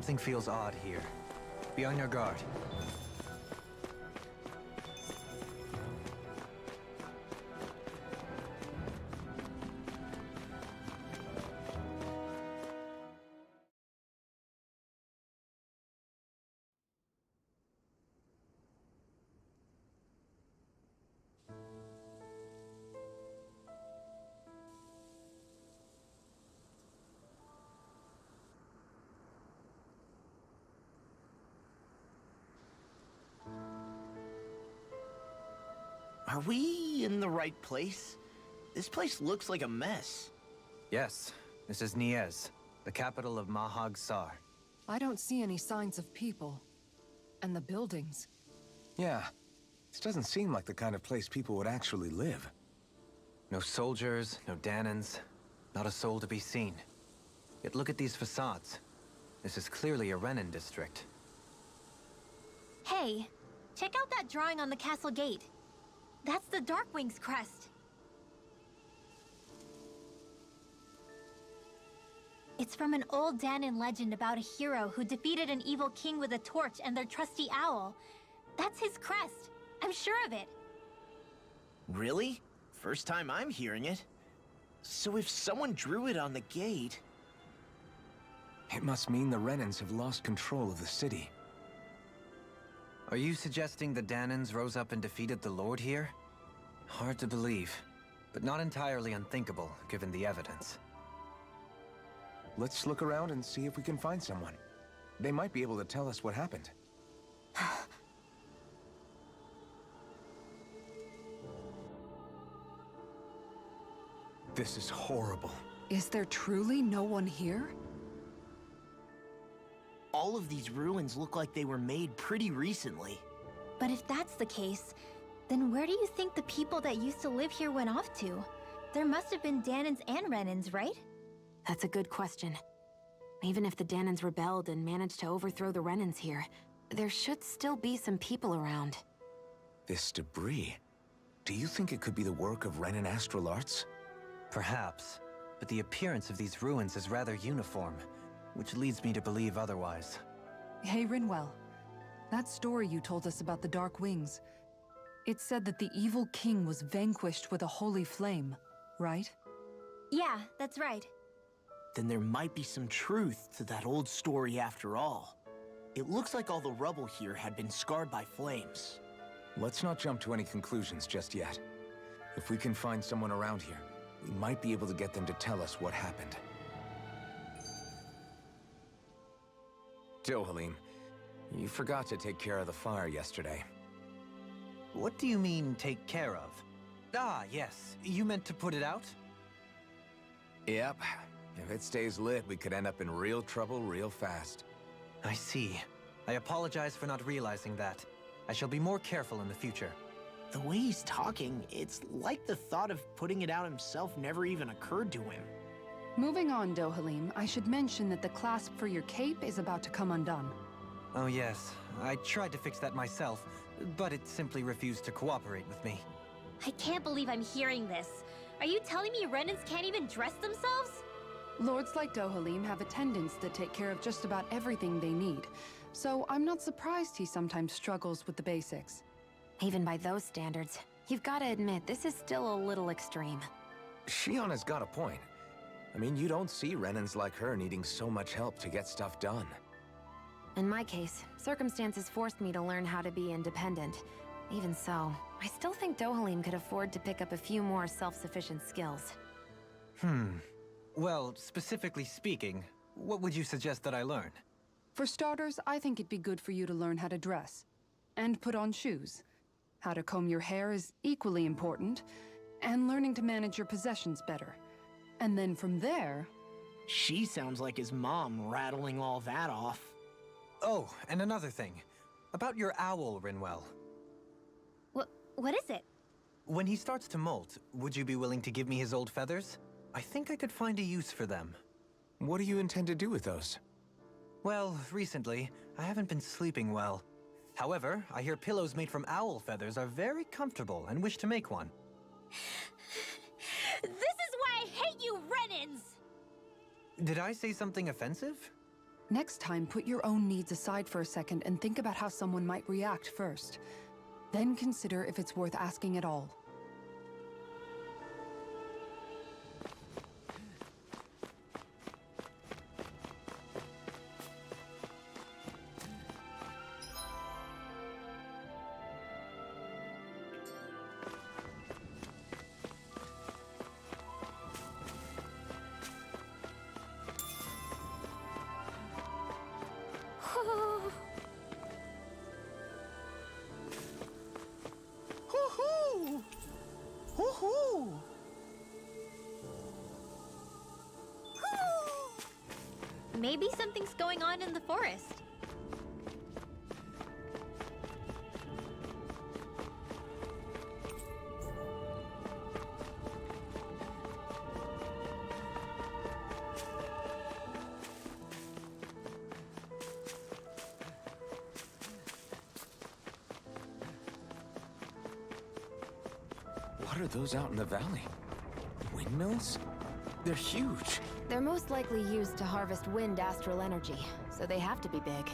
Something feels odd here. Be on your guard. Are we in the right place? This place looks like a mess. Yes, this is Niez, the capital of Mahag Sar. I don't see any signs of people. And the buildings. Yeah. This doesn't seem like the kind of place people would actually live. No soldiers, no Danans, not a soul to be seen. Yet look at these facades. This is clearly a Renin district. Hey, check out that drawing on the castle gate. That's the Darkwing's crest. It's from an old Danan legend about a hero who defeated an evil king with a torch and their trusty owl. That's his crest. I'm sure of it. Really? First time I'm hearing it. So if someone drew it on the gate... It must mean the Renins have lost control of the city. Are you suggesting the Danans rose up and defeated the Lord here? Hard to believe, but not entirely unthinkable, given the evidence. Let's look around and see if we can find someone. They might be able to tell us what happened. This is horrible. Is there truly no one here? All of these ruins look like they were made pretty recently. But if that's the case, then where do you think the people that used to live here went off to? There must have been Danans and Renins, right? That's a good question. Even if the Danans rebelled and managed to overthrow the Renins here, there should still be some people around. This debris. Do you think it could be the work of Renin astral arts? Perhaps, but the appearance of these ruins is rather uniform, which leads me to believe otherwise. Hey, Rinwell. That story you told us about the Dark Wings. It said that the evil king was vanquished with a holy flame, right? Yeah, that's right. Then there might be some truth to that old story after all. It looks like all the rubble here had been scarred by flames. Let's not jump to any conclusions just yet. If we can find someone around here, we might be able to get them to tell us what happened. Dohalim, you forgot to take care of the fire yesterday. What do you mean, take care of? Ah, yes. You meant to put it out? Yep. If it stays lit, we could end up in real trouble real fast. I see. I apologize for not realizing that. I shall be more careful in the future. The way he's talking, it's like the thought of putting it out himself never even occurred to him. Moving on, Dohalim, I should mention that the clasp for your cape is about to come undone. Oh yes, I tried to fix that myself, but it simply refused to cooperate with me. I can't believe I'm hearing this. Are you telling me Renins can't even dress themselves? Lords like Dohalim have attendants that take care of just about everything they need, so I'm not surprised he sometimes struggles with the basics. Even by those standards, you've got to admit this is still a little extreme. Shionna's got a point. I mean, you don't see Renins like her needing so much help to get stuff done. In my case, circumstances forced me to learn how to be independent. Even so, I still think Dohalim could afford to pick up a few more self-sufficient skills. Well, specifically speaking, what would you suggest that I learn? For starters, I think it'd be good for you to learn how to dress. And put on shoes. How to comb your hair is equally important. And learning to manage your possessions better. And then from there... She sounds like his mom rattling all that off. Oh, and another thing. About your owl, Rinwell. What is it? When he starts to molt, would you be willing to give me his old feathers? I think I could find a use for them. What do you intend to do with those? Well, recently, I haven't been sleeping well. However, I hear pillows made from owl feathers are very comfortable and wish to make one. This is why I hate you, Renins! Did I say something offensive? Next time, put your own needs aside for a second and think about how someone might react first. Then consider if it's worth asking at all. Hoo-hoo! Hoo-hoo! Maybe something's going on in the forest. What are those out in the valley? Windmills? They're huge. They're most likely used to harvest wind astral energy, so they have to be big.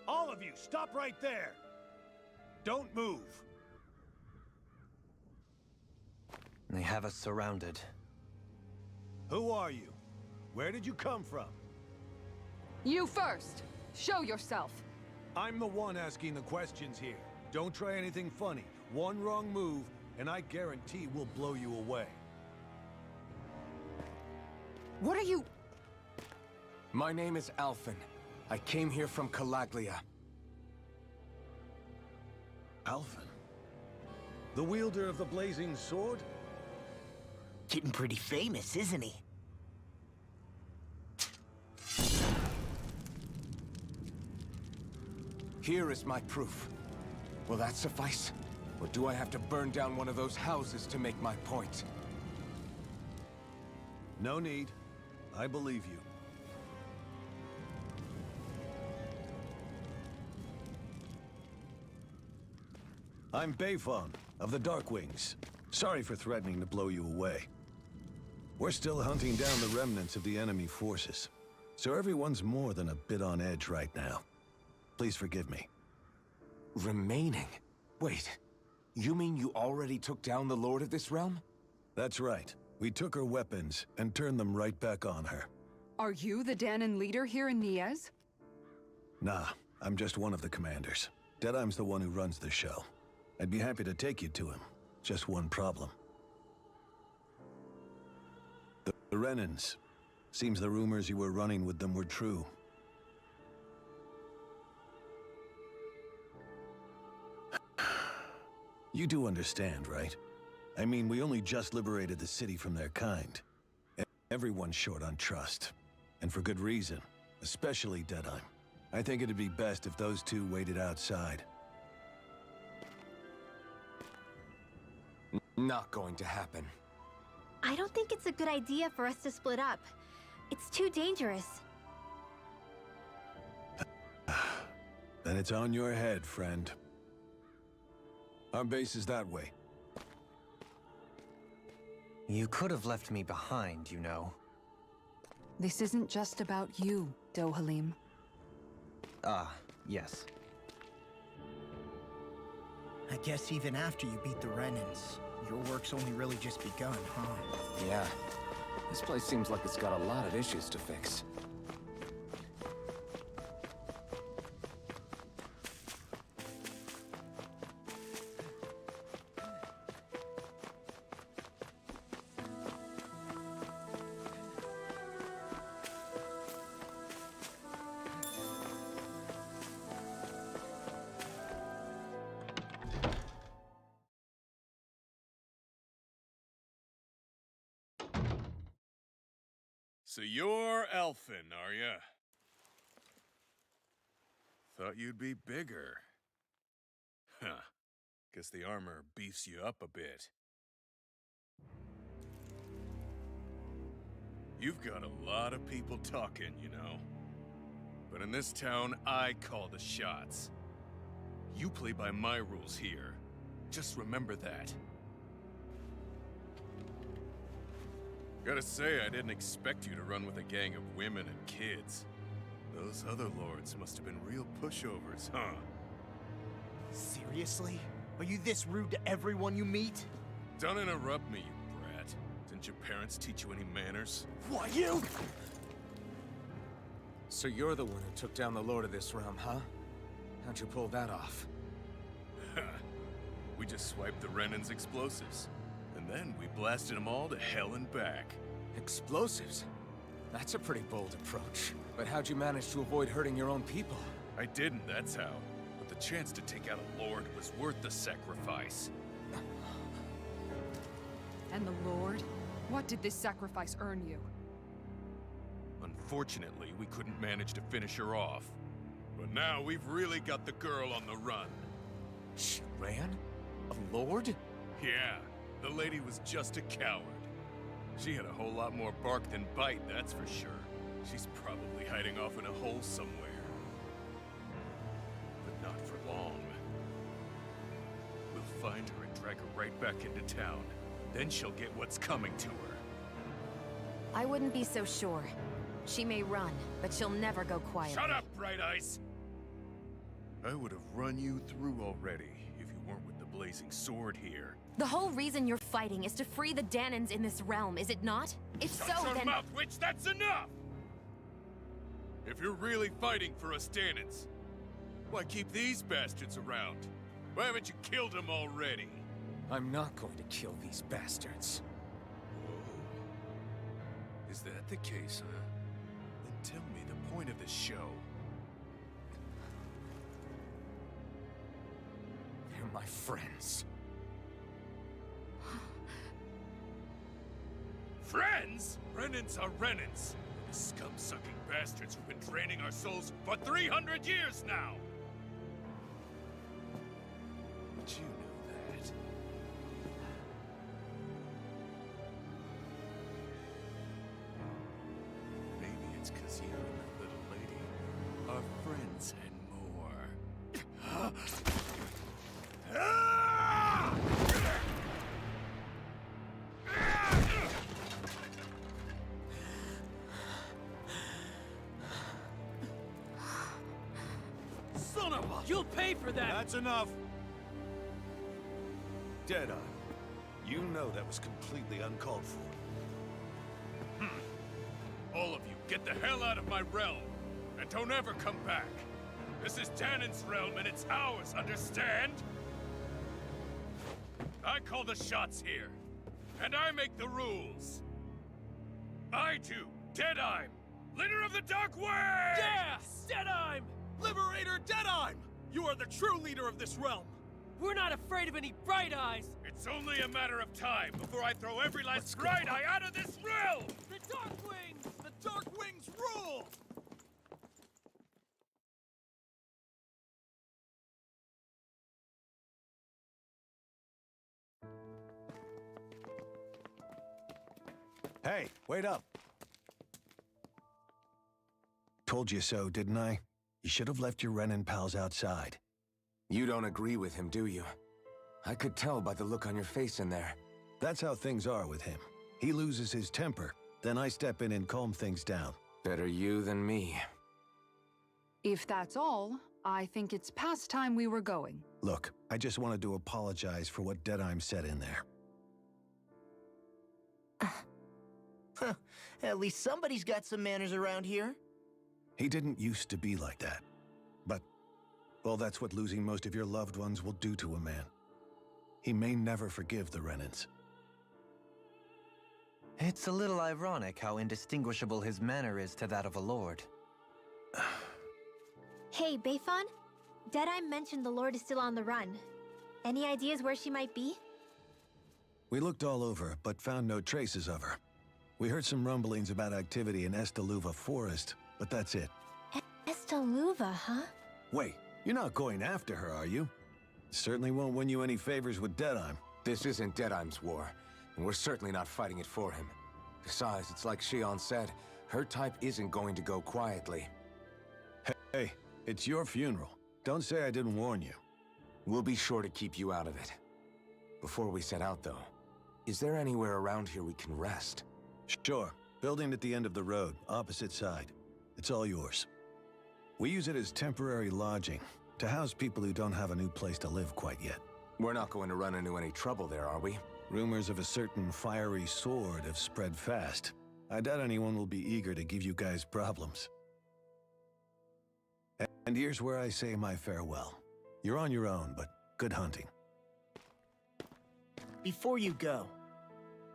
All of you, stop right there! Don't move! They have us surrounded. Who are you? Where did you come from? You first! Show yourself! I'm the one asking the questions here. Don't try anything funny. One wrong move, and I guarantee we'll blow you away. What are you... My name is Alphen. I came here from Calaglia. Alphen? The wielder of the blazing sword? Getting pretty famous, isn't he? Here is my proof. Will that suffice? Or do I have to burn down one of those houses to make my point? No need. I believe you. I'm Bayfon, of the Darkwings. Sorry for threatening to blow you away. We're still hunting down the remnants of the enemy forces, so everyone's more than a bit on edge right now. Please forgive me. Remaining? Wait, you mean you already took down the Lord of this realm? That's right. We took her weapons and turned them right back on her. Are you the Danon leader here in Niez? Nah, I'm just one of the commanders. Deadeye's the one who runs the show. I'd be happy to take you to him. Just one problem. The Renans. Seems the rumors you were running with them were true. You do understand, right? I mean, we only just liberated the city from their kind. Everyone's short on trust. And for good reason. Especially Deadeye. I think it'd be best if those two waited outside. Not going to happen. I don't think it's a good idea for us to split up. It's too dangerous. Then it's on your head, friend. Our base is that way. You could have left me behind, you know. This isn't just about you, Dohalim. Ah, yes. I guess even after you beat the Renans, your work's only really just begun, huh? Yeah. This place seems like it's got a lot of issues to fix. So you're Elfin, are ya? Thought you'd be bigger. Huh. Guess the armor beefs you up a bit. You've got a lot of people talking, you know. But in this town, I call the shots. You play by my rules here. Just remember that. Gotta say, I didn't expect you to run with a gang of women and kids. Those other lords must have been real pushovers, huh? Seriously? Are you this rude to everyone you meet? Don't interrupt me, you brat. Didn't your parents teach you any manners? What, you? So you're the one who took down the lord of this realm, huh? How'd you pull that off? We just swiped the Renan's explosives. And then we blasted them all to hell and back. Explosives? That's a pretty bold approach. But how'd you manage to avoid hurting your own people? I didn't, that's how. But the chance to take out a lord was worth the sacrifice. And the Lord? What did this sacrifice earn you? Unfortunately, we couldn't manage to finish her off. But now we've really got the girl on the run. She ran? A lord? Yeah, the lady was just a coward. She had a whole lot more bark than bite, that's for sure. She's probably hiding off in a hole somewhere. But not for long. We'll find her and drag her right back into town. Then she'll get what's coming to her. I wouldn't be so sure. She may run, but she'll never go quiet. Shut up, Bright Eyes! I would have run you through already if you weren't with the blazing sword here. The whole reason you're fighting is to free the Danans in this realm, is it not? If so, Shut your then... mouth, witch! That's enough! If you're really fighting for us Danans, why keep these bastards around? Why haven't you killed them already? I'm not going to kill these bastards. Whoa. Is that the case, huh? Then tell me the point of the show. They're my friends. Friends? Renans are Renans. The scum-sucking bastards who've been draining our souls for 300 years now! But you know that. Maybe it's because you and that little lady are friends and more. Son of a... You'll pay for that! That's enough! Deadeye, you know that was completely uncalled for. All of you, get the hell out of my realm! And don't ever come back! This is Danan's realm and it's ours, understand? I call the shots here. And I make the rules. I do, Deadeye, leader of the Dark Wings! Yeah! Deadeye! Liberator Deadeye! You are the true leader of this realm! We're not afraid of any Bright Eyes! It's only a matter of time before I throw every last Bright Eye out of this realm! The Dark Wings! The Dark Wings rule! Hey, wait up! Told you so, didn't I? You should have left your Renan pals outside. You don't agree with him, do you? I could tell by the look on your face in there. That's how things are with him. He loses his temper, then I step in and calm things down. Better you than me. If that's all, I think it's past time we were going. Look, I just wanted to apologize for what Deadeye said in there. At least somebody's got some manners around here. He didn't used to be like that. But, well, that's what losing most of your loved ones will do to a man. He may never forgive the Renans. It's a little ironic how indistinguishable his manner is to that of a lord. Hey, Bayfon? Deadeye mentioned the Lord is still on the run. Any ideas where she might be? We looked all over, but found no traces of her. We heard some rumblings about activity in Estaluva Forest, but that's it. Estaluva, huh? Wait, you're not going after her, are you? Certainly won't win you any favors with Deadeye. This isn't Deadeye's war, and we're certainly not fighting it for him. Besides, it's like Shion said, her type isn't going to go quietly. Hey, it's your funeral. Don't say I didn't warn you. We'll be sure to keep you out of it. Before we set out, though, is there anywhere around here we can rest? Sure. Building at the end of the road, opposite side. It's all yours. We use it as temporary lodging, to house people who don't have a new place to live quite yet. We're not going to run into any trouble there, are we? Rumors of a certain fiery sword have spread fast. I doubt anyone will be eager to give you guys problems. And here's where I say my farewell. You're on your own, but good hunting. Before you go,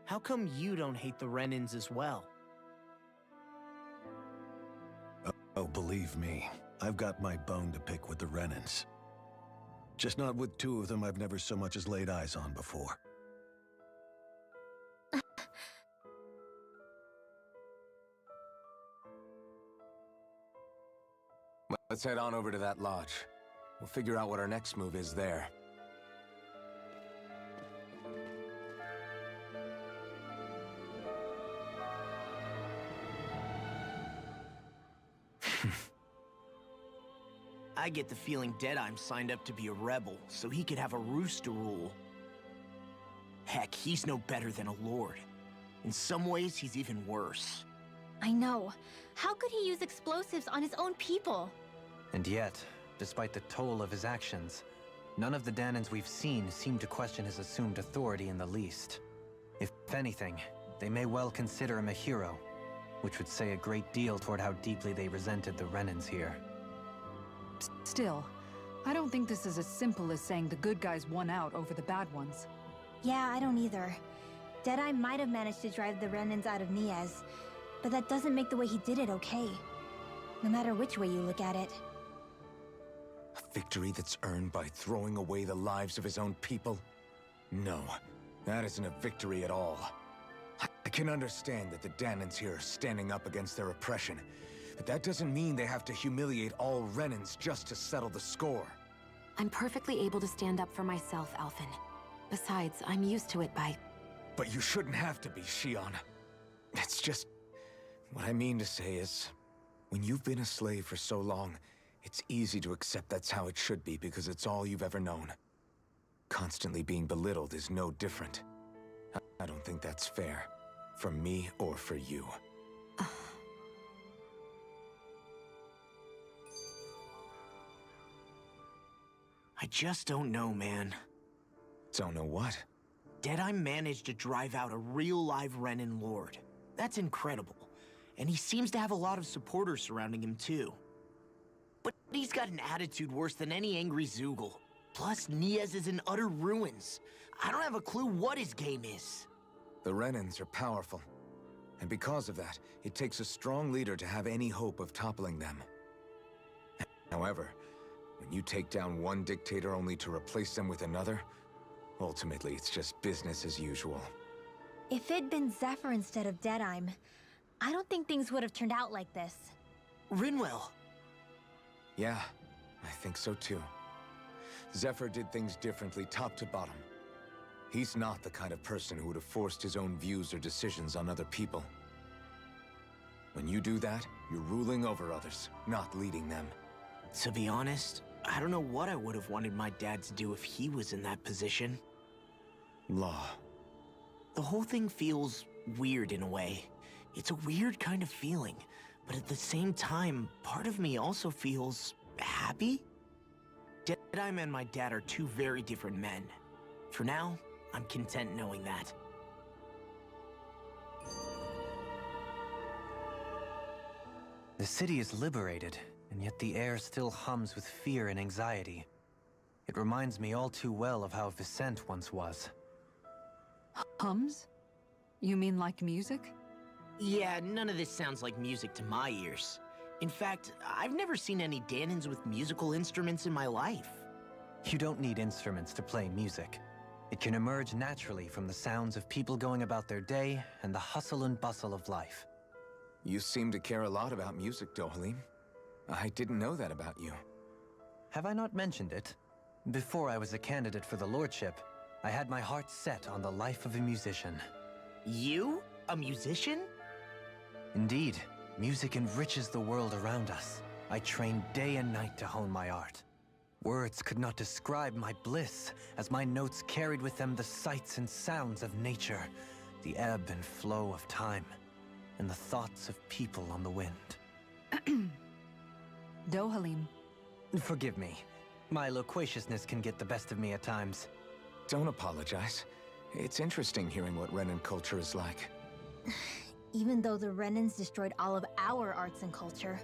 how come you don't hate the Renans as well? Oh, believe me, I've got my bone to pick with the Renans. Just not with two of them I've never so much as laid eyes on before. Let's head on over to that lodge. We'll figure out what our next move is there. I get the feeling Deadeye's signed up to be a rebel, so he could have a roost to rule. Heck, he's no better than a lord. In some ways, he's even worse. I know. How could he use explosives on his own people? And yet, despite the toll of his actions, none of the Danans we've seen seem to question his assumed authority in the least. If anything, they may well consider him a hero, which would say a great deal toward how deeply they resented the Renans here. Still, I don't think this is as simple as saying the good guys won out over the bad ones. Yeah, I don't either. Deadeye might have managed to drive the Renans out of Niaz, but that doesn't make the way he did it okay. No matter which way you look at it. A victory that's earned by throwing away the lives of his own people? No, that isn't a victory at all. I can understand that the Danans here are standing up against their oppression, but that doesn't mean they have to humiliate all Renans just to settle the score. I'm perfectly able to stand up for myself, Alphen. Besides, I'm used to it by... But you shouldn't have to be, Shion. It's just... What I mean to say is, when you've been a slave for so long, it's easy to accept that's how it should be because it's all you've ever known. Constantly being belittled is no different. I don't think that's fair. For me or for you. I just don't know, man. Don't know what? Deadeye managed to drive out a real live Renan lord. That's incredible. And he seems to have a lot of supporters surrounding him too. But he's got an attitude worse than any angry Zoogle. Plus, Niaz is in utter ruins. I don't have a clue what his game is. The Renans are powerful. And because of that, it takes a strong leader to have any hope of toppling them. However, when you take down one dictator only to replace them with another, ultimately it's just business as usual. If it'd been Zephyr instead of Deadeye, I don't think things would have turned out like this. Rinwell. Yeah, I think so too. Zephyr did things differently top to bottom. He's not the kind of person who would have forced his own views or decisions on other people. When you do that, you're ruling over others, not leading them. To be honest, I don't know what I would have wanted my dad to do if he was in that position. Law. The whole thing feels weird in a way. It's a weird kind of feeling, but at the same time, part of me also feels happy. Deadeye and my dad are two very different men. For now, I'm content knowing that. The city is liberated, and yet the air still hums with fear and anxiety. It reminds me all too well of how Vicente once was. Hums? You mean like music? Yeah, none of this sounds like music to my ears. In fact, I've never seen any Danans with musical instruments in my life. You don't need instruments to play music. It can emerge naturally from the sounds of people going about their day and the hustle and bustle of life. You seem to care a lot about music, Dohalim. I didn't know that about you. Have I not mentioned it? Before I was a candidate for the lordship, I had my heart set on the life of a musician. You? a musician? Indeed, music enriches the world around us. I train day and night to hone my art. Words could not describe my bliss, as my notes carried with them the sights and sounds of nature, the ebb and flow of time, and the thoughts of people on the wind. Dohalim. Forgive me. My loquaciousness can get the best of me at times. Don't apologize. It's interesting hearing what Renan culture is like. Even though the Renans destroyed all of our arts and culture.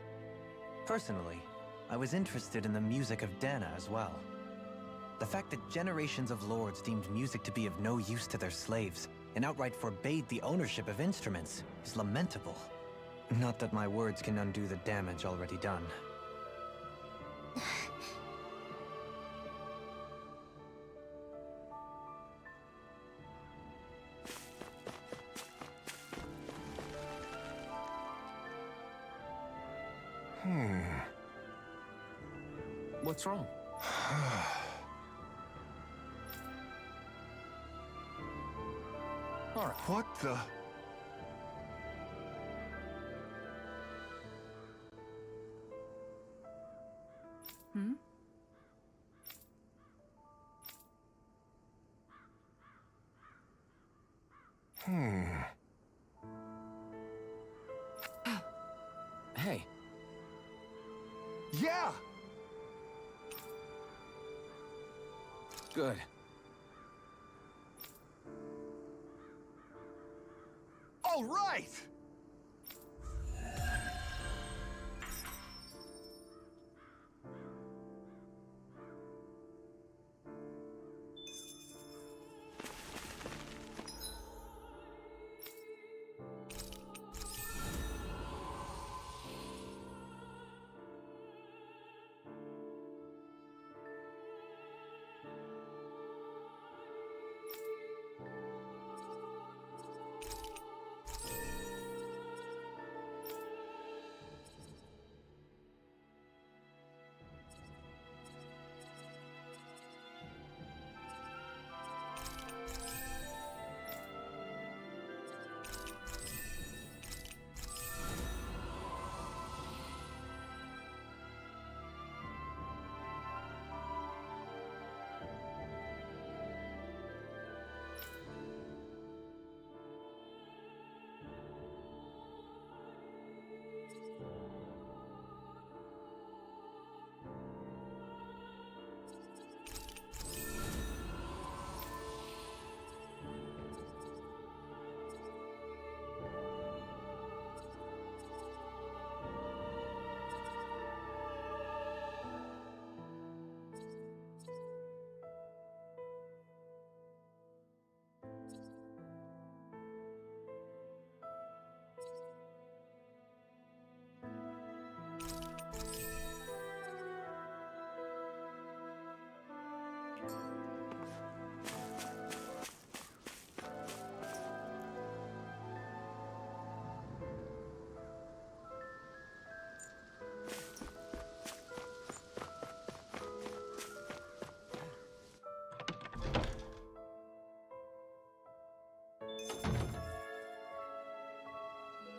Personally, I was interested in the music of Dana as well. The fact that generations of lords deemed music to be of no use to their slaves and outright forbade the ownership of instruments is lamentable. Not that my words can undo the damage already done. What's wrong? All right. What the? Hmm? Hey. Yeah! Good. All right!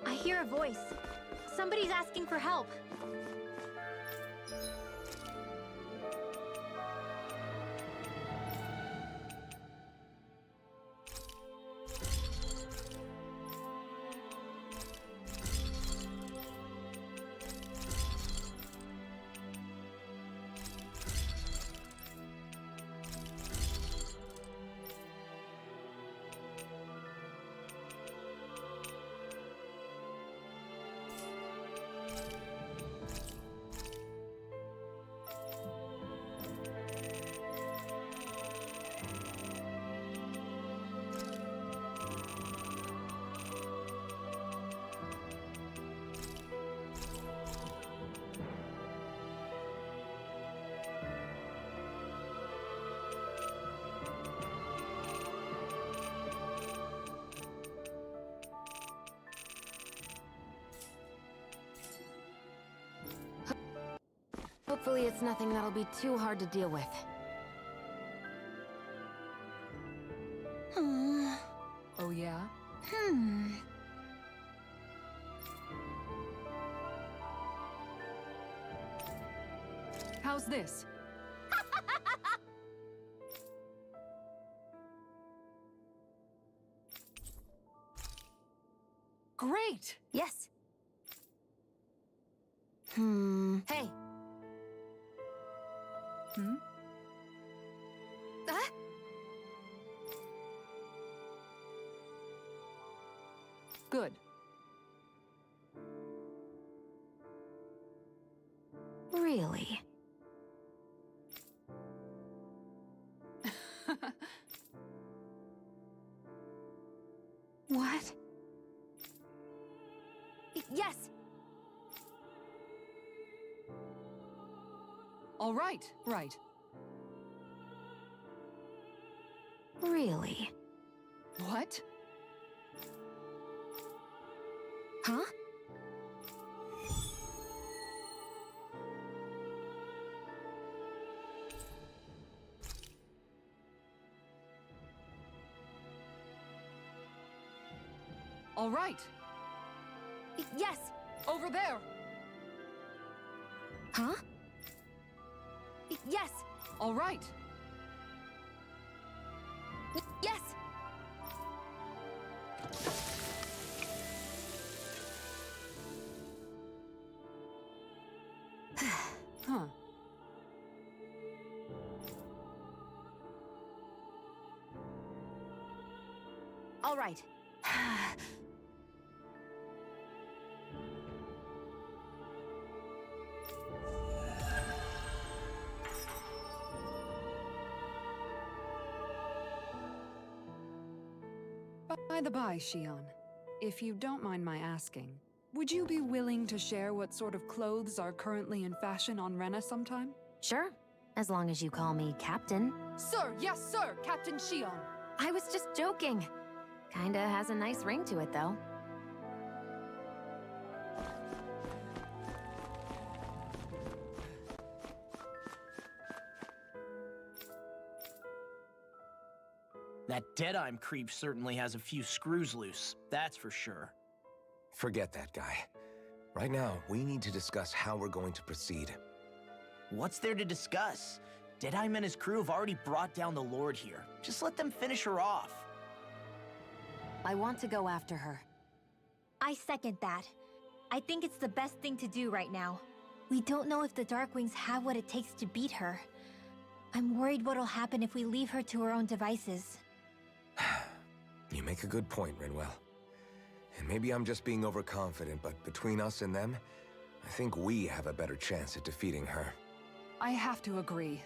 I hear a voice. Somebody's asking for help. Hopefully it's nothing that'll be too hard to deal with. Oh yeah? How's this? Great! Yes. Hey. Ah? Good. Really? What? Yes! All right, right. Really? What? Huh? All right. Yes! Over there! Huh? Yes! All right. Yes! Huh. All right. By the by, Shion, if you don't mind my asking, would you be willing to share what sort of clothes are currently in fashion on Rena sometime? Sure, as long as you call me Captain. Sir, yes, sir, Captain Shion. I was just joking. Kinda has a nice ring to it, though. That Deadeye creep certainly has a few screws loose, that's for sure. Forget that guy. Right now, we need to discuss how we're going to proceed. What's there to discuss? Deadeye and his crew have already brought down the Lord here. Just let them finish her off. I want to go after her. I second that. I think it's the best thing to do right now. We don't know if the Darkwings have what it takes to beat her. I'm worried what'll happen if we leave her to her own devices. You make a good point, Rinwell. And maybe I'm just being overconfident, but between us and them, I think we have a better chance at defeating her. I have to agree.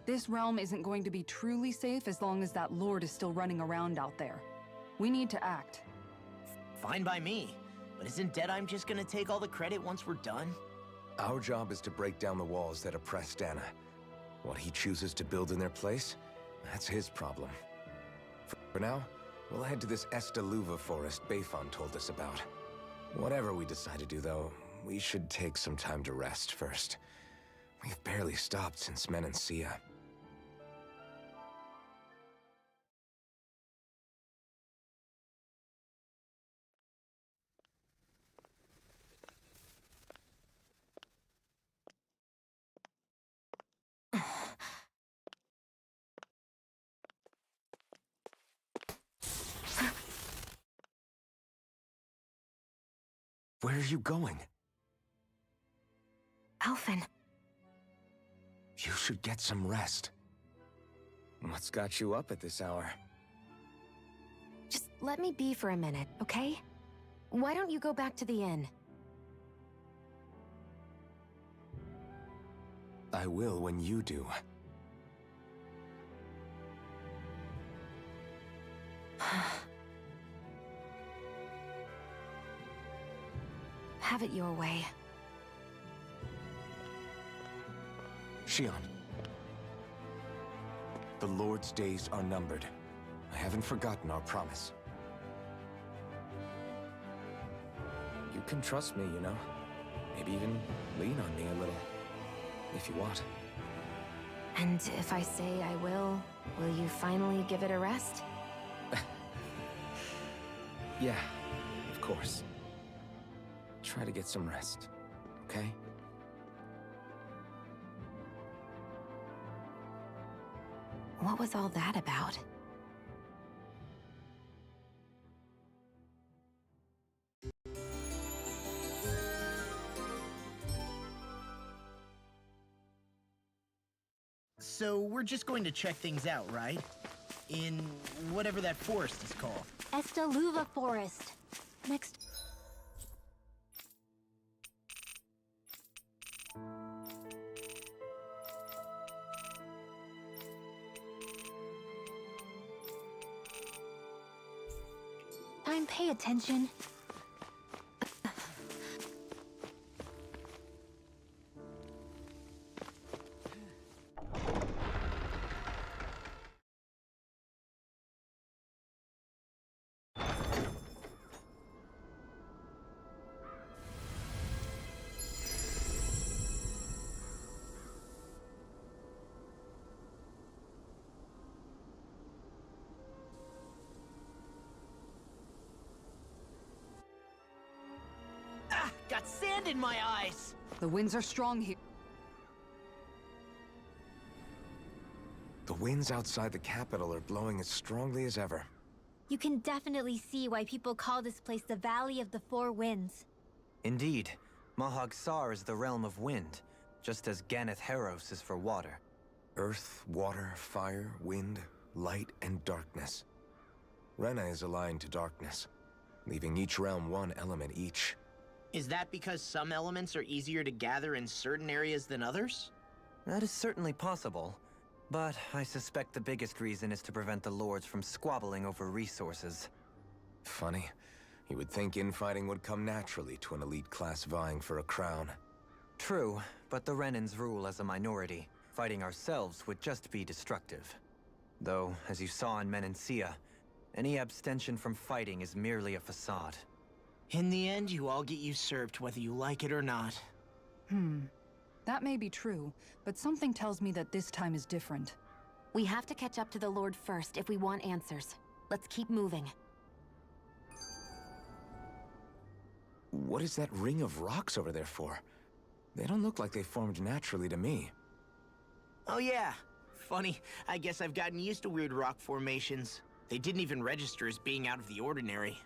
This realm isn't going to be truly safe as long as that Lord is still running around out there. We need to act. Fine by me. But isn't Deadeye just gonna take all the credit once we're done? Our job is to break down the walls that oppress Dana. What he chooses to build in their place, that's his problem. For now, we'll head to this Estaluva forest Bayfon told us about. Whatever we decide to do, though, we should take some time to rest first. We've barely stopped since Menancia. Where are you going? Alphen. You should get some rest. What's got you up at this hour? Just let me be for a minute, okay? Why don't you go back to the inn? I will when you do. Have it your way. Shion. The Lord's days are numbered. I haven't forgotten our promise. You can trust me, you know. Maybe even lean on me a little. If you want. And if I say I will you finally give it a rest? Yeah, of course. Try to get some rest, okay? What was all that about? So we're just going to check things out, right? In whatever that forest is called. Estaluva Forest. Next. Time, pay attention. Ah! Got sand in my eyes! The winds are strong here. The winds outside the capital are blowing as strongly as ever. You can definitely see why people call this place the Valley of the Four Winds. Indeed, Mahag Sar is the realm of wind, just as Ganeth Heros is for water. Earth, water, fire, wind, light, and darkness. Rena is aligned to darkness, leaving each realm one element each. Is that because some elements are easier to gather in certain areas than others? That is certainly possible, but I suspect the biggest reason is to prevent the lords from squabbling over resources. Funny. You would think infighting would come naturally to an elite class vying for a crown. True, but the Renans rule as a minority. Fighting ourselves would just be destructive. Though, as you saw in Menancia, any abstention from fighting is merely a facade. In the end, you all get usurped whether you like it or not. That may be true, but something tells me that this time is different. We have to catch up to the Lord first if we want answers. Let's keep moving. What is that ring of rocks over there for? They don't look like they formed naturally to me. Oh yeah. Funny, I guess I've gotten used to weird rock formations. They didn't even register as being out of the ordinary.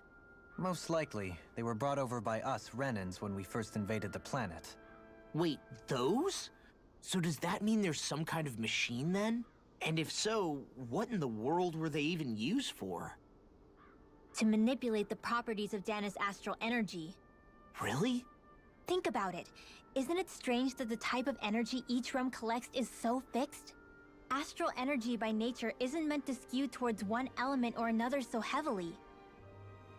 Most likely, they were brought over by us Renans when we first invaded the planet. Wait, those? So does that mean there's some kind of machine then? And if so, what in the world were they even used for? To manipulate the properties of Dana's astral energy. Really? Think about it. Isn't it strange that the type of energy each realm collects is so fixed? Astral energy by nature isn't meant to skew towards one element or another so heavily.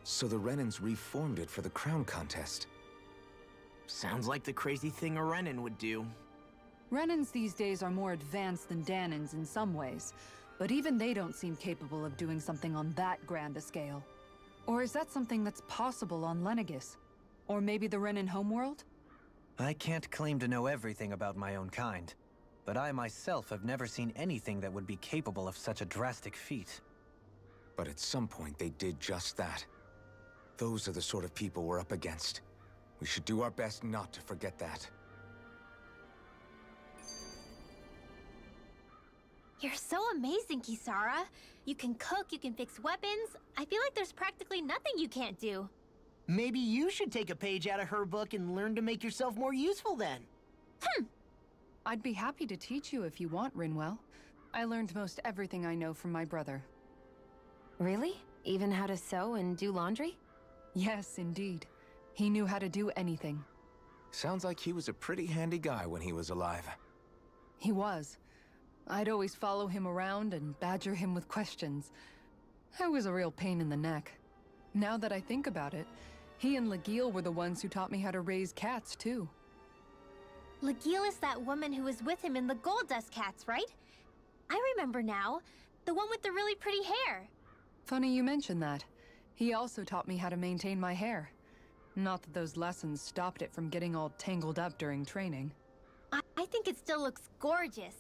So the Renans reformed it for the crown contest. Sounds like the crazy thing a Renan would do. Renans these days are more advanced than Danans in some ways, but even they don't seem capable of doing something on that grand a scale. Or is that something that's possible on Lenegis? Or maybe the Renan homeworld? I can't claim to know everything about my own kind, but I myself have never seen anything that would be capable of such a drastic feat. But at some point they did just that. Those are the sort of people we're up against. We should do our best not to forget that. You're so amazing, Kisara. You can cook, you can fix weapons. I feel like there's practically nothing you can't do. Maybe you should take a page out of her book and learn to make yourself more useful then. I'd be happy to teach you if you want, Rinwell. I learned most everything I know from my brother. Really? Even how to sew and do laundry? Yes, indeed. He knew how to do anything. Sounds like he was a pretty handy guy when he was alive. He was. I'd always follow him around and badger him with questions. I was a real pain in the neck. Now that I think about it, he and Legil were the ones who taught me how to raise cats, too. Legil is that woman who was with him in the Gold Dust Cats, right? I remember now. The one with the really pretty hair. Funny you mention that. He also taught me how to maintain my hair. Not that those lessons stopped it from getting all tangled up during training. I think it still looks gorgeous.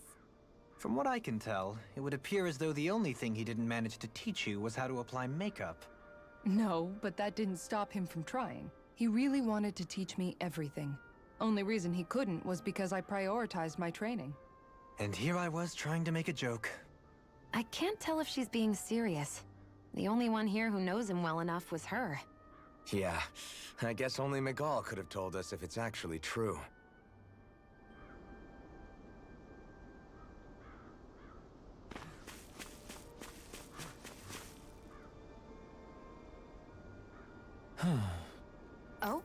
From what I can tell, it would appear as though the only thing he didn't manage to teach you was how to apply makeup. No, but that didn't stop him from trying. He really wanted to teach me everything. Only reason he couldn't was because I prioritized my training. And here I was trying to make a joke. I can't tell if she's being serious. The only one here who knows him well enough was her. Yeah, I guess only Miguel could have told us if it's actually true. Oh?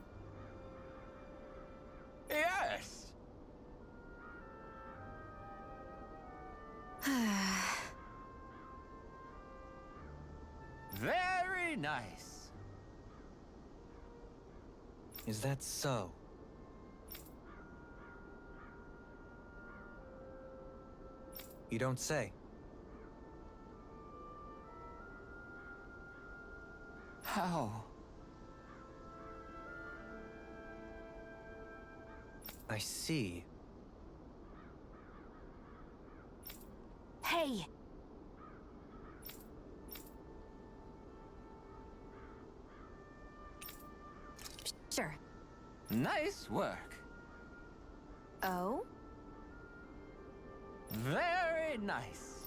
Yes! Very nice. Is that so? You don't say. How? I see. Hey! Sure. Nice work. Oh? Very nice.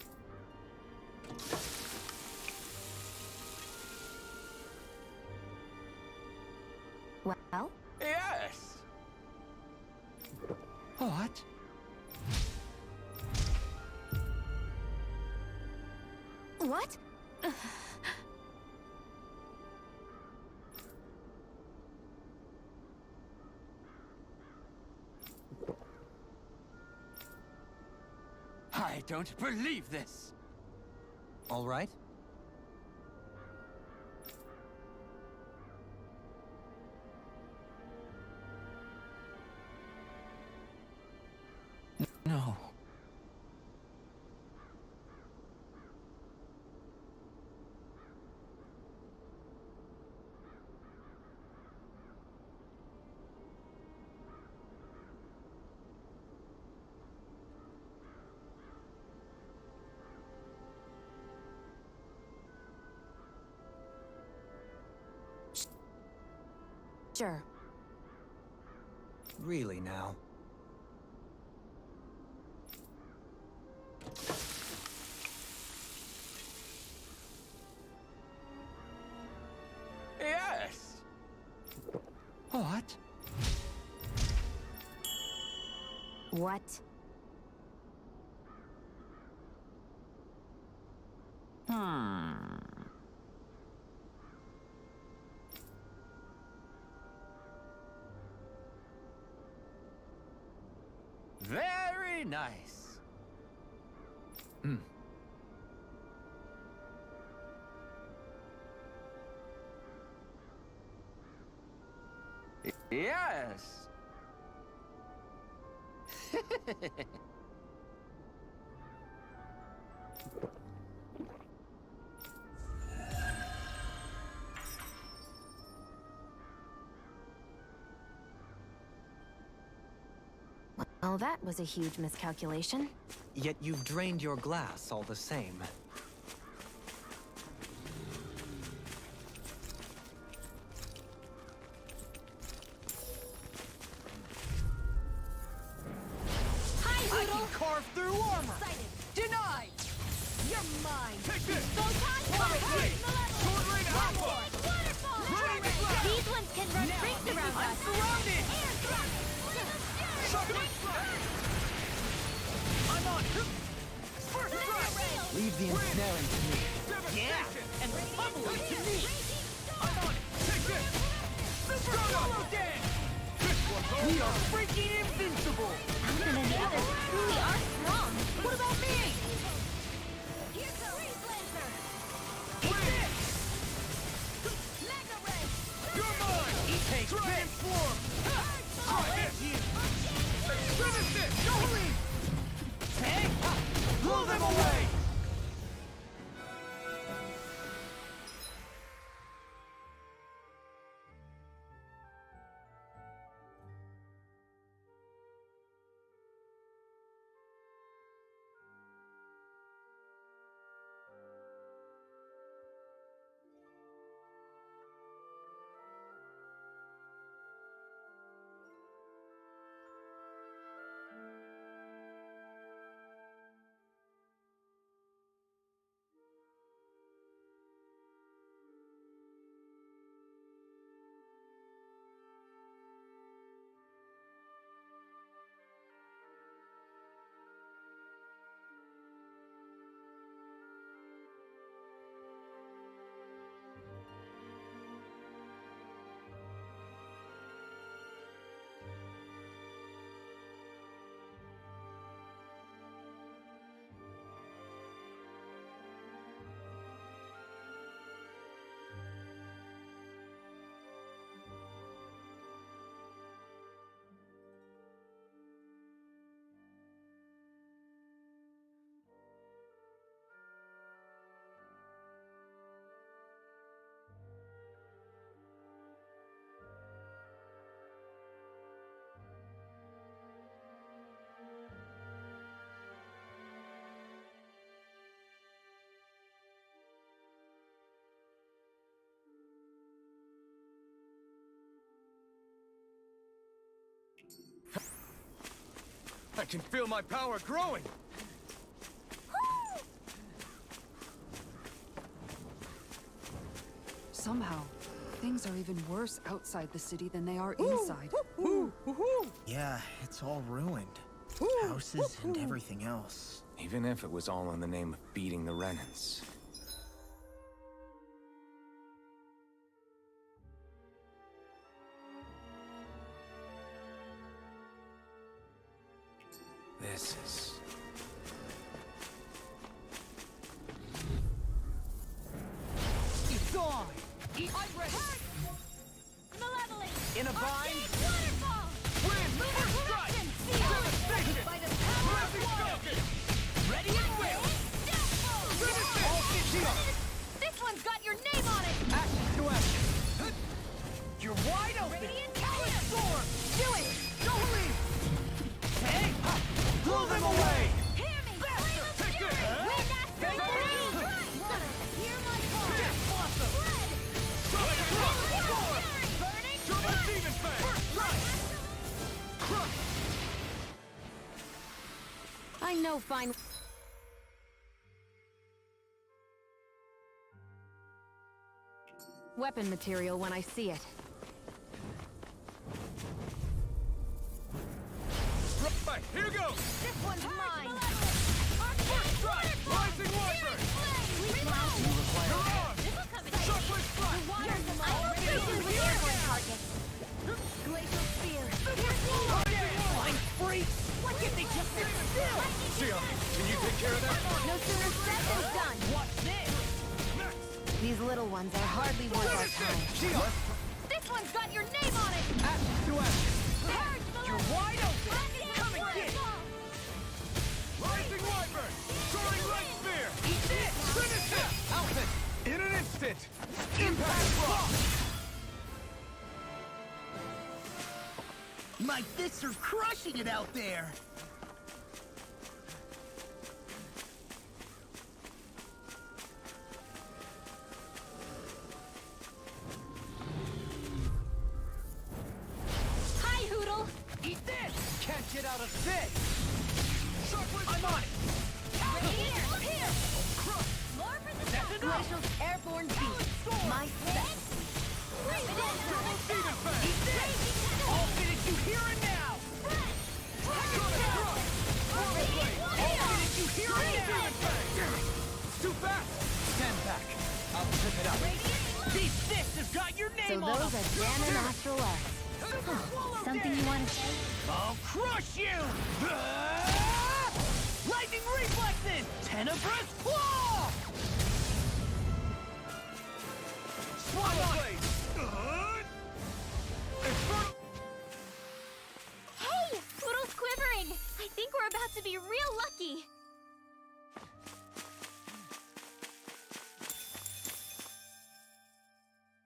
Well? Yes! What? What? I don't believe this! All right? No. Sure. Really now? Yes! What? What? Very nice. Hmm. Yes! Well, that was a huge miscalculation. Yet you've drained your glass all the same. I can carve through armor! Denied! You're mine! Take this! Go time! Sword Rain Alpha! Running the blast! These ones can run rings around I'm us! surrounded! Sucker! I'm on! First strike! Leave the ensnaring to me. Yeah! And pummeling to me! I'm on! Take this! Super Solo Dance! This one's all we are freaking invincible! Ethan and the others truly are strong! What about me? Here's the Race Lancer! Win! Mega Ray! You're mine! Take Transform! Try this! Finish this! Jolie! Take! Blow them away! I can feel my power growing! Somehow, things are even worse outside the city than they are inside. Yeah, it's all ruined. Houses and everything else. Even if it was all in the name of beating the Renans. This is... It's on! I'm ready! Malevolent! In a bind? Waterfall! Win! First strike! Devastation! By the power of Blazing water! Falcon! Ready and will! Finish it! All Shion! This one's got your name on it! Action to action! You're wide open! Radiant Power Fire! Storm! Do it! Jolie! Hey! Blow them away! Hear me! Flame of Take Fury! this! Wind Astral Take Burning! this! Water! Hear my call! Death Blossom! Blood! Sonic Crush! Fury! Storm! Burning! Turbo Blood! Demon Fang! First strike! Crush! I know fine... weapon material when I see it. Right, here goes! This one's mine! First strike! Rising Wyvern! You're on! This'll come in Shockwave Strike! Water's them all! With your target! Glacial Spear! Flying freak! Why can't they just sit still? Shion, can you take care of that? No sooner said than done. Watch this! These little ones are hardly worth our time. Shion! This one's got your name on it! Action to action! Purge the You're wide open! Come and get it! Waterfall! Rising Wyvern! Soaring Light Spear! Eat this! Finish it! Outfit! In an instant! Impact Block! My fists are crushing it out there! Hi, Hoodle! Eat this! Can't get out of this! Shockwave! I'm on it! Here! More for the That's enough! Glacial's airborne beast. My set. Turbo Demon Fang! Eat this! I'll finish you here and now! Sonic Crush! Portal Blade! I'll finish you here and now! Demon Fang! It's too fast! Stand back. I'll pick it up. These fists have got your So name on those them! are Dan and Astral Arts. Something you want to say? I'll crush you! Lightning reflexes! Tenebrous claw! Swallow blade! Hey! Hoodle's quivering! I think we're about to be real lucky!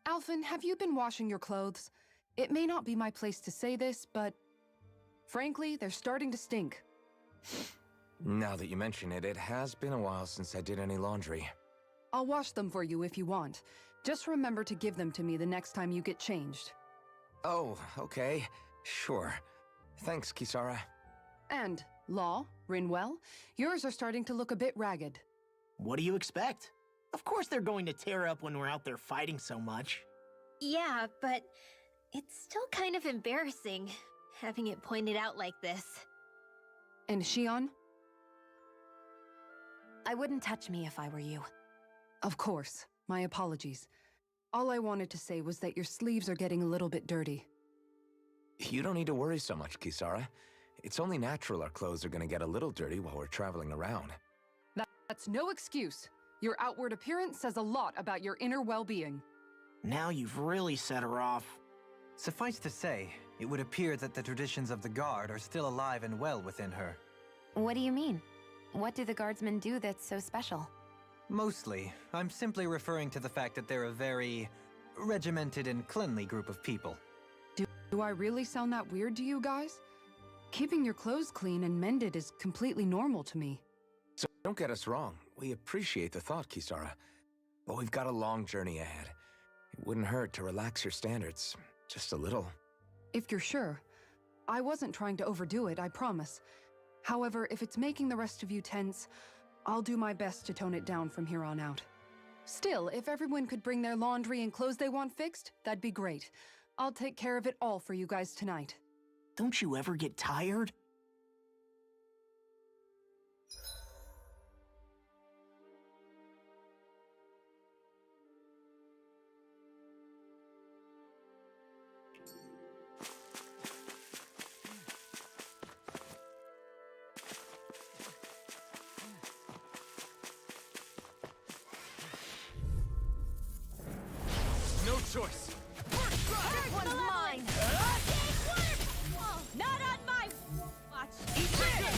Alphen, have you been washing your clothes? It may not be my place to say this, but frankly, they're starting to stink. Now that you mention it, it has been a while since I did any laundry. I'll wash them for you if you want. Just remember to give them to me the next time you get changed. Oh, okay. Sure. Thanks, Kisara. And, Law, Rinwell, yours are starting to look a bit ragged. What do you expect? Of course they're going to tear up when we're out there fighting so much. Yeah, but it's still kind of embarrassing having it pointed out like this. And Shion? I wouldn't touch me if I were you. Of course. My apologies. All I wanted to say was that your sleeves are getting a little bit dirty. You don't need to worry so much, Kisara. It's only natural our clothes are gonna get a little dirty while we're traveling around. That's no excuse. Your outward appearance says a lot about your inner well-being. Now you've really set her off. Suffice to say, it would appear that the traditions of the Guard are still alive and well within her. What do you mean? What do the guardsmen do that's so special? Mostly, I'm simply referring to the fact that they're a very regimented and cleanly group of people. Do I really sound that weird to you guys? Keeping your clothes clean and mended is completely normal to me. So don't get us wrong. We appreciate the thought, Kisara. But we've got a long journey ahead. It wouldn't hurt to relax your standards. Just a little. If you're sure. I wasn't trying to overdo it, I promise. However, if it's making the rest of you tense, I'll do my best to tone it down from here on out. Still, if everyone could bring their laundry and clothes they want fixed, that'd be great. I'll take care of it all for you guys tonight. Don't you ever get tired? No choice. This one's mine! Not on my watch! Eat this!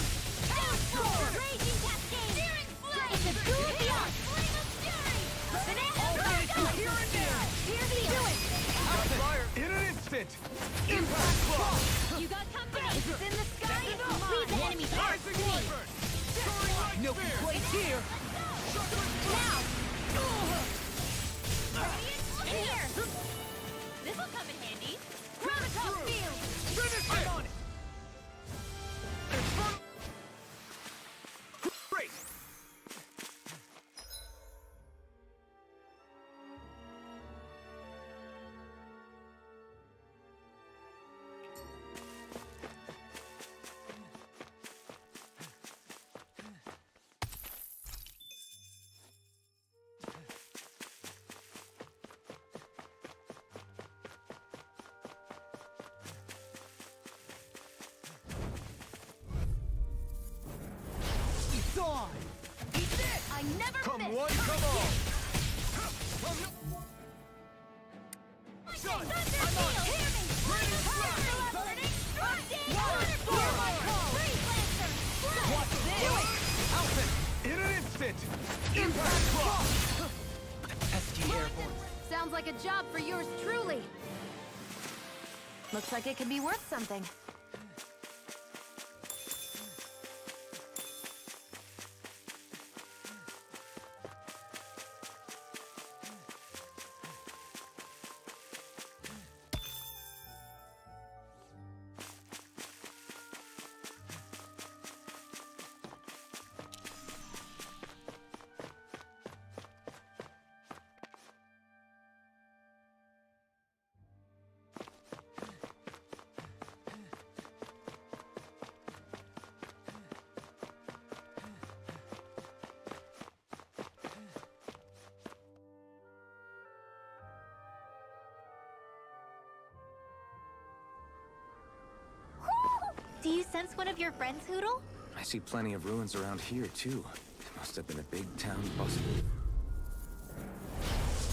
Raging cascade! Searing flame! It's a duel beyond! Flame of fury! Banana! Here and now! Here we do it! Got fire in an instant! Impact claw! You got company! Is it in the sky? Leave the enemy Rising wyvern! Soaring light No spear! place here! now! Here! This'll come in handy! Protocol field! Finish it! I'm on it! Infernal... Great! It's on! Eat this! I never Come miss! one, come all! Son, I'm on it! Hear me! Ready to fly! Burning strike! Hear my call! Freeze Lancer! What's this? Alpha, in an instant! Impact claw! ST Airborne. Sounds like a job for yours truly. Looks like it could be worth something. Do you sense one of your friends, Hoodle? I see plenty of ruins around here, too. It must have been a big town bustle.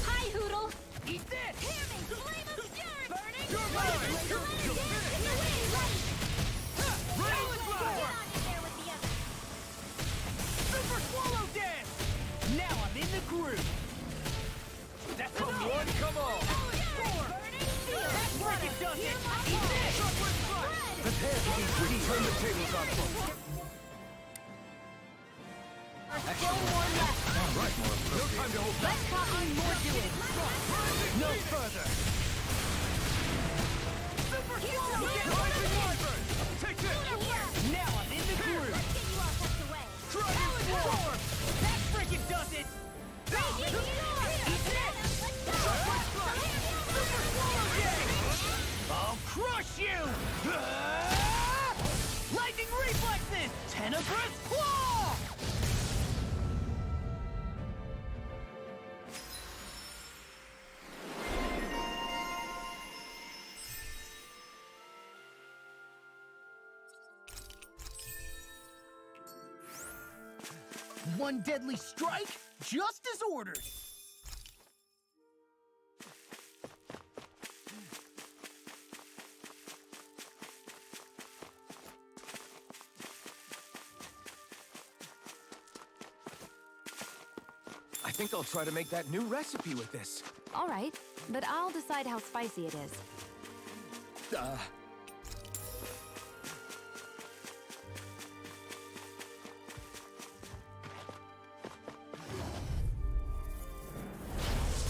Hi, Hoodle! Eat this! Hear me! Flame of fury! Burning You're strike! mine! You'll You'll dance in finish! the wind! Raise Get fire! on in there with the others! Super swallow dance! Now I'm in the groove! That's come one, come all! Burning steel! Break it, does it! Eat this! Prepare to be free! Turn the tables on folks! Still more left! No time to hold back! Let's pop on more to it! No further! Super swallow dance! Rising wyvern! Take this! Now I'm in the groove! Let's get you all tucked away! Dragon storm! That frickin' does it! Raging storm! Eat this! Let's go! Super swallow dance! I'll crush you! Lightning reflexes! Tenebrous claw! One deadly strike, just as ordered. I think I'll try to make that new recipe with this. All right, but I'll decide how spicy it is.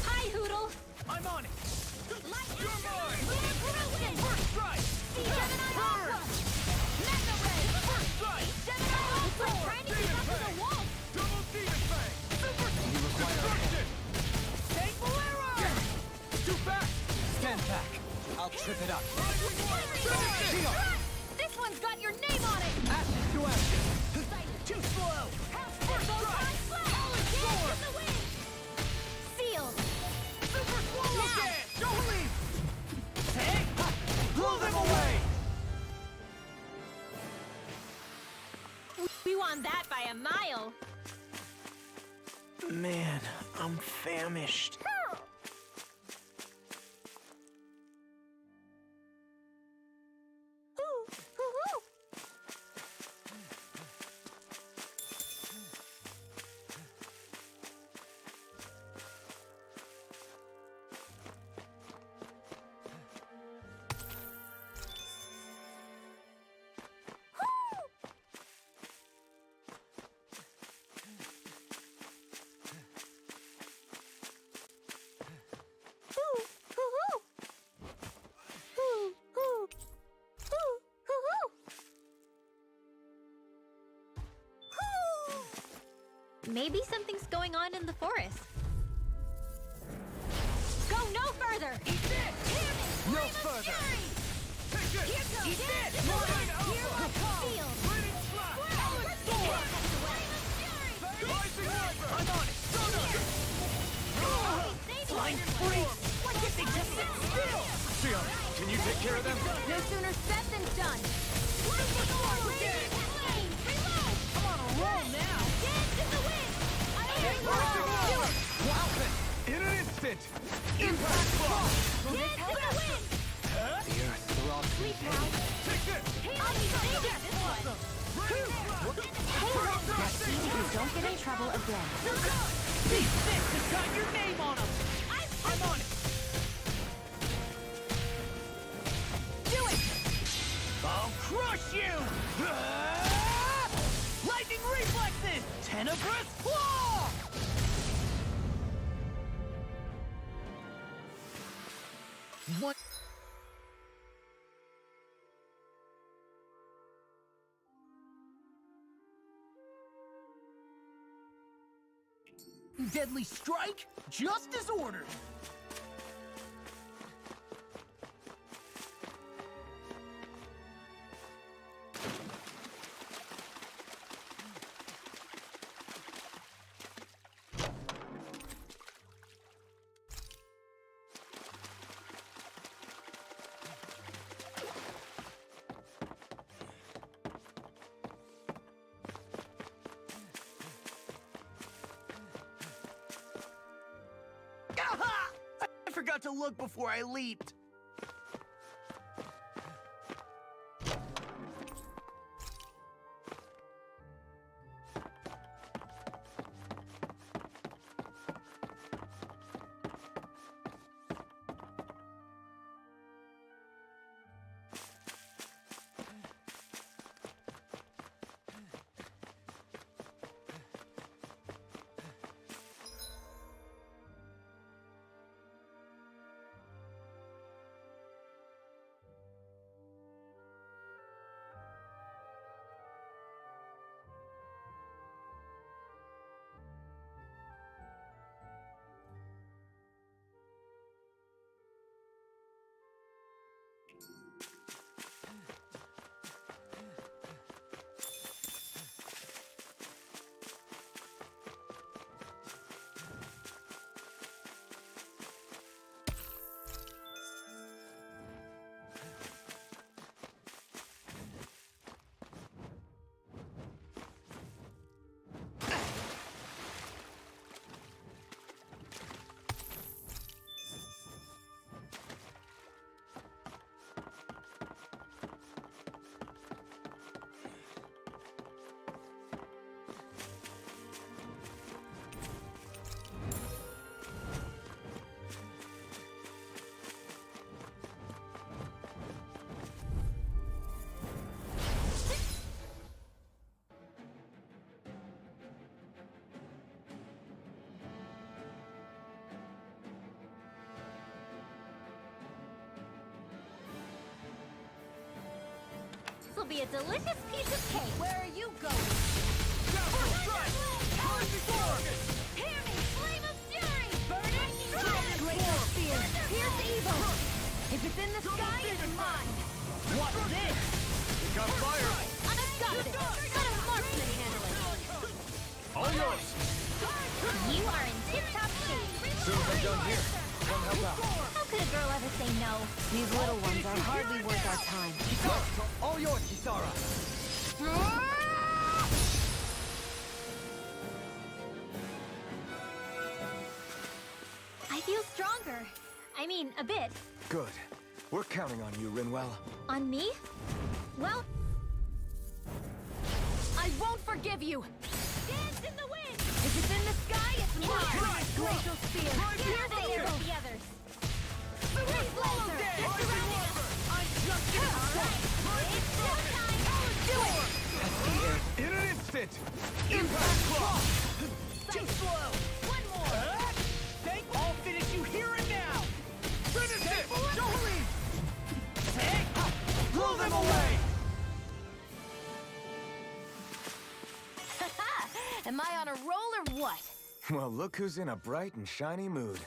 Hi, Hoodle! I'm on it! Lightning You're mine! Lunar corrosion! First strike! C7 on Aqua! Mecha Red! First strike! C7 I'll trip it up. This one's got your name on it! Ashes to ashes. Too slow! First strike! All again in the wind! Sealed! Super swallow Now. dance! Don't leave! Hey! Blow them away! We won that by a mile! Man, I'm famished. Maybe something's going on in the forest. Go no further! Eat this! No further! Take this! Here goes! Eat this! Here I come! Sealed! Bleeding splash! Solid sword! Rising river! I'm on it! Flying freaks! Why can't they just sit still? Shion, can you take care of them? No sooner said than done! I'm on a roll now! Dance in the wind! I hear you! Rising Do it! Wowpin! In an instant! Impact block! Dance in the wind! The earth throbs in pain. Take this! I'll be saving this one! Let's see if you don't get in trouble again. These six has got your name on them! I'm on it! Do it! I'll crush you! Lightning reflexes! Tenebrous claw! What? Deadly strike, just as ordered. Aha! I forgot to look before I leaped. This will be a delicious piece of cake. Where are you going? First strike! Rising sword! Hear me! Flame of fury! Burning Dragon strike! form! Pierce evil! If it's in the sky, it's mine! Watch this! It got fired! I've got this! Let a marksman handle it! All yours! You are in tip-top shape! Soon as I'm done here, come help out. How could a girl ever say no? These little ones are hardly worth our time. All yours, Kisara! I feel stronger. I mean, a bit. Good. We're counting on you, Rinwell. On me? Well, I won't forgive you! Dance in the wind! If it's in the sky, it's mine! Glacial Spear! Here they are with the others! Freeze laser! They're surrounding us! I'm just getting Alright, it's showtime! Do it! In an instant! Impact Claw! Too slow! One more! I'll finish you here and now! Finish it! Jolie! Blow them away! Am I on a roll or what? Well, look who's in a bright and shiny mood.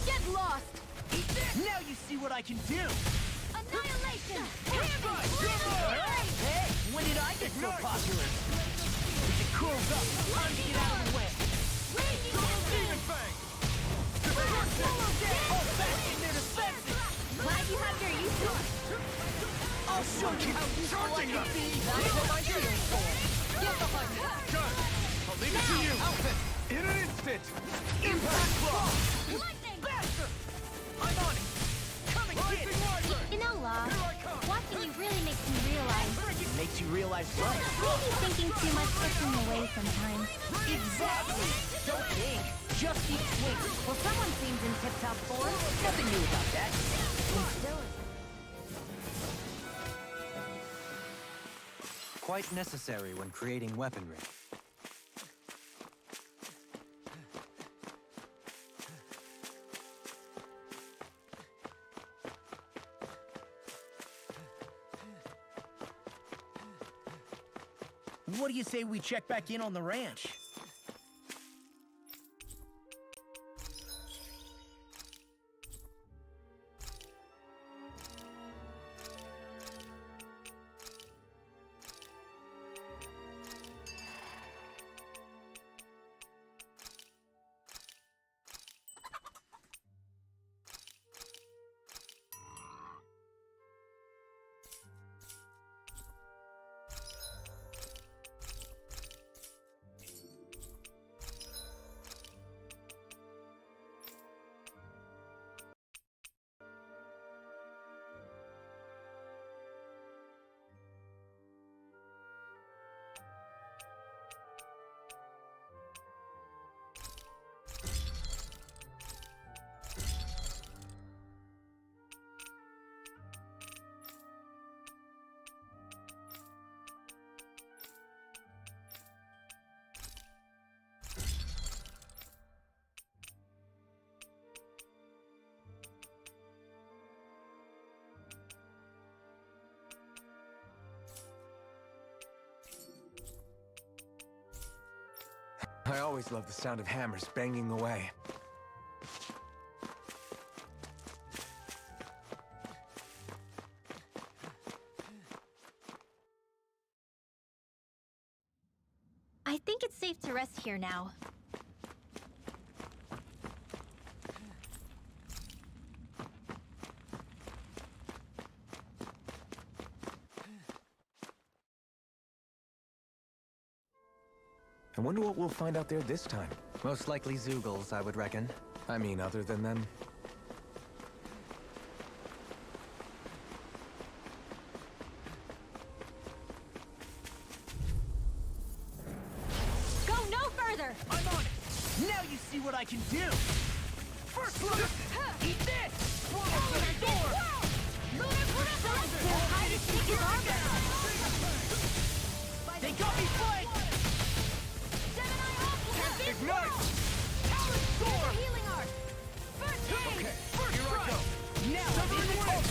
Get lost! Now you see what I can do! Annihilation! Hey, when did I get so popular? If it cools up, time to get out of the way! All back in their defenses! glad you have your use to it. I'll show you how useful I can be! That's what my shield's for. Get behind me! Done! I'll leave it to you! In an instant! Impact Claw! Lightning! Faster! I'm on it! Come and get it! You know, Law, watching you really makes me realize Makes you realize what? maybe thinking too much gets in the way sometimes. Exactly! Don't think! Just keep swinging! Well, someone seems in tip-top form. Nothing new about that. Quite necessary when creating weaponry. What do you say we check back in on the ranch? I always love the sound of hammers banging away. I think it's safe to rest here now. I wonder what we'll find out there this time. Most likely Zeugles, I would reckon. I mean, other than them. Go no further! I'm on it! Now you see what I can do! First look! Eat this! Swallow to the door! Hide his armor! They got me flanked!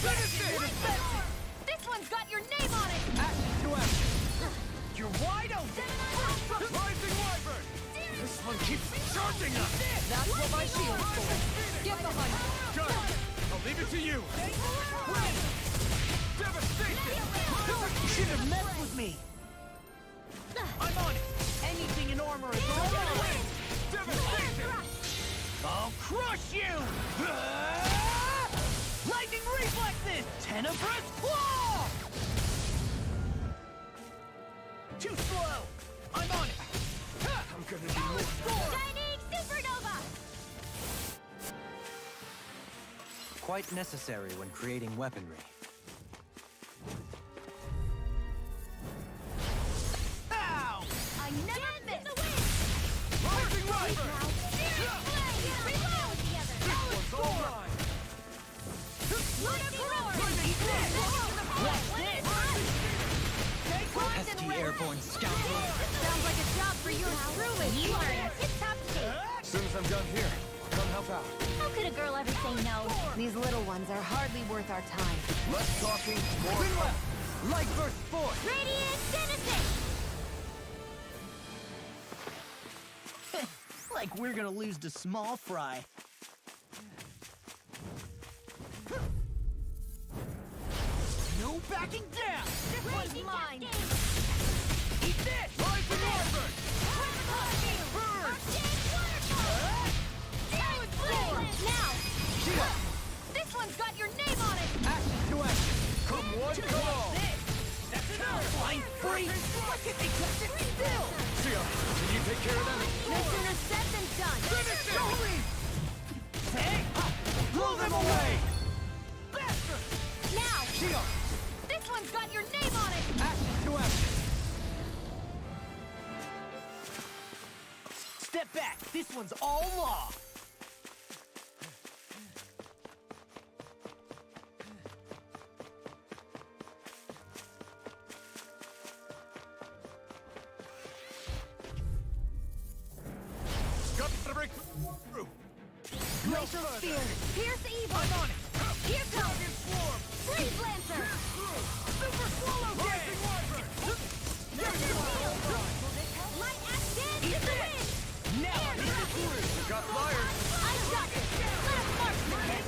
This one's got your name on it! Action to action. You're wide open. Rising Wyvern. This one keeps charging us! That's what my shield's for. Get behind me. Got it! I'll leave it to you! Devastation. You should have messed with me. I'm on it. Anything in armor is all right. Devastation. I'll crush you! Lightning reflexes! Tenebrous claw! Too slow. I'm on it. I'm gonna need more. Shining Supernova! Quite necessary when creating weaponry. Ow! I never miss! Rising Wyvern. Reload! One's all mine. Pesky airborne scoundrel! Sounds like a job for you truly. You are in tip-top shape. As soon as I'm done here, I'll come help out. How could a girl ever say no? These little ones are hardly worth our time. Less talking, more Wing fun. left. Light burst forward. Radiant Genesis! Like we're gonna lose to small fry. No backing down. This one's mine! Eat this. Rising Wyvern. Now! This one's got your name on it! Action to action. Come one, come all. That's enough! Flying free! Why can't they just sit still? Shia, can you take care of them? No sooner said than done! Finish it. Hey! Blow them away. Now! Shia, This one's got your name on it! action to action. Step back! This one's all law! Gotta break through. Glacial Spear! Pierce evil! I'm on it. Here comes! Dragon Swarm. Freeze Lancer! Super Swallow Rising Wyvern. Light action to the wind! Now I'm in the groove! Got flyers. I got it! Last marksman!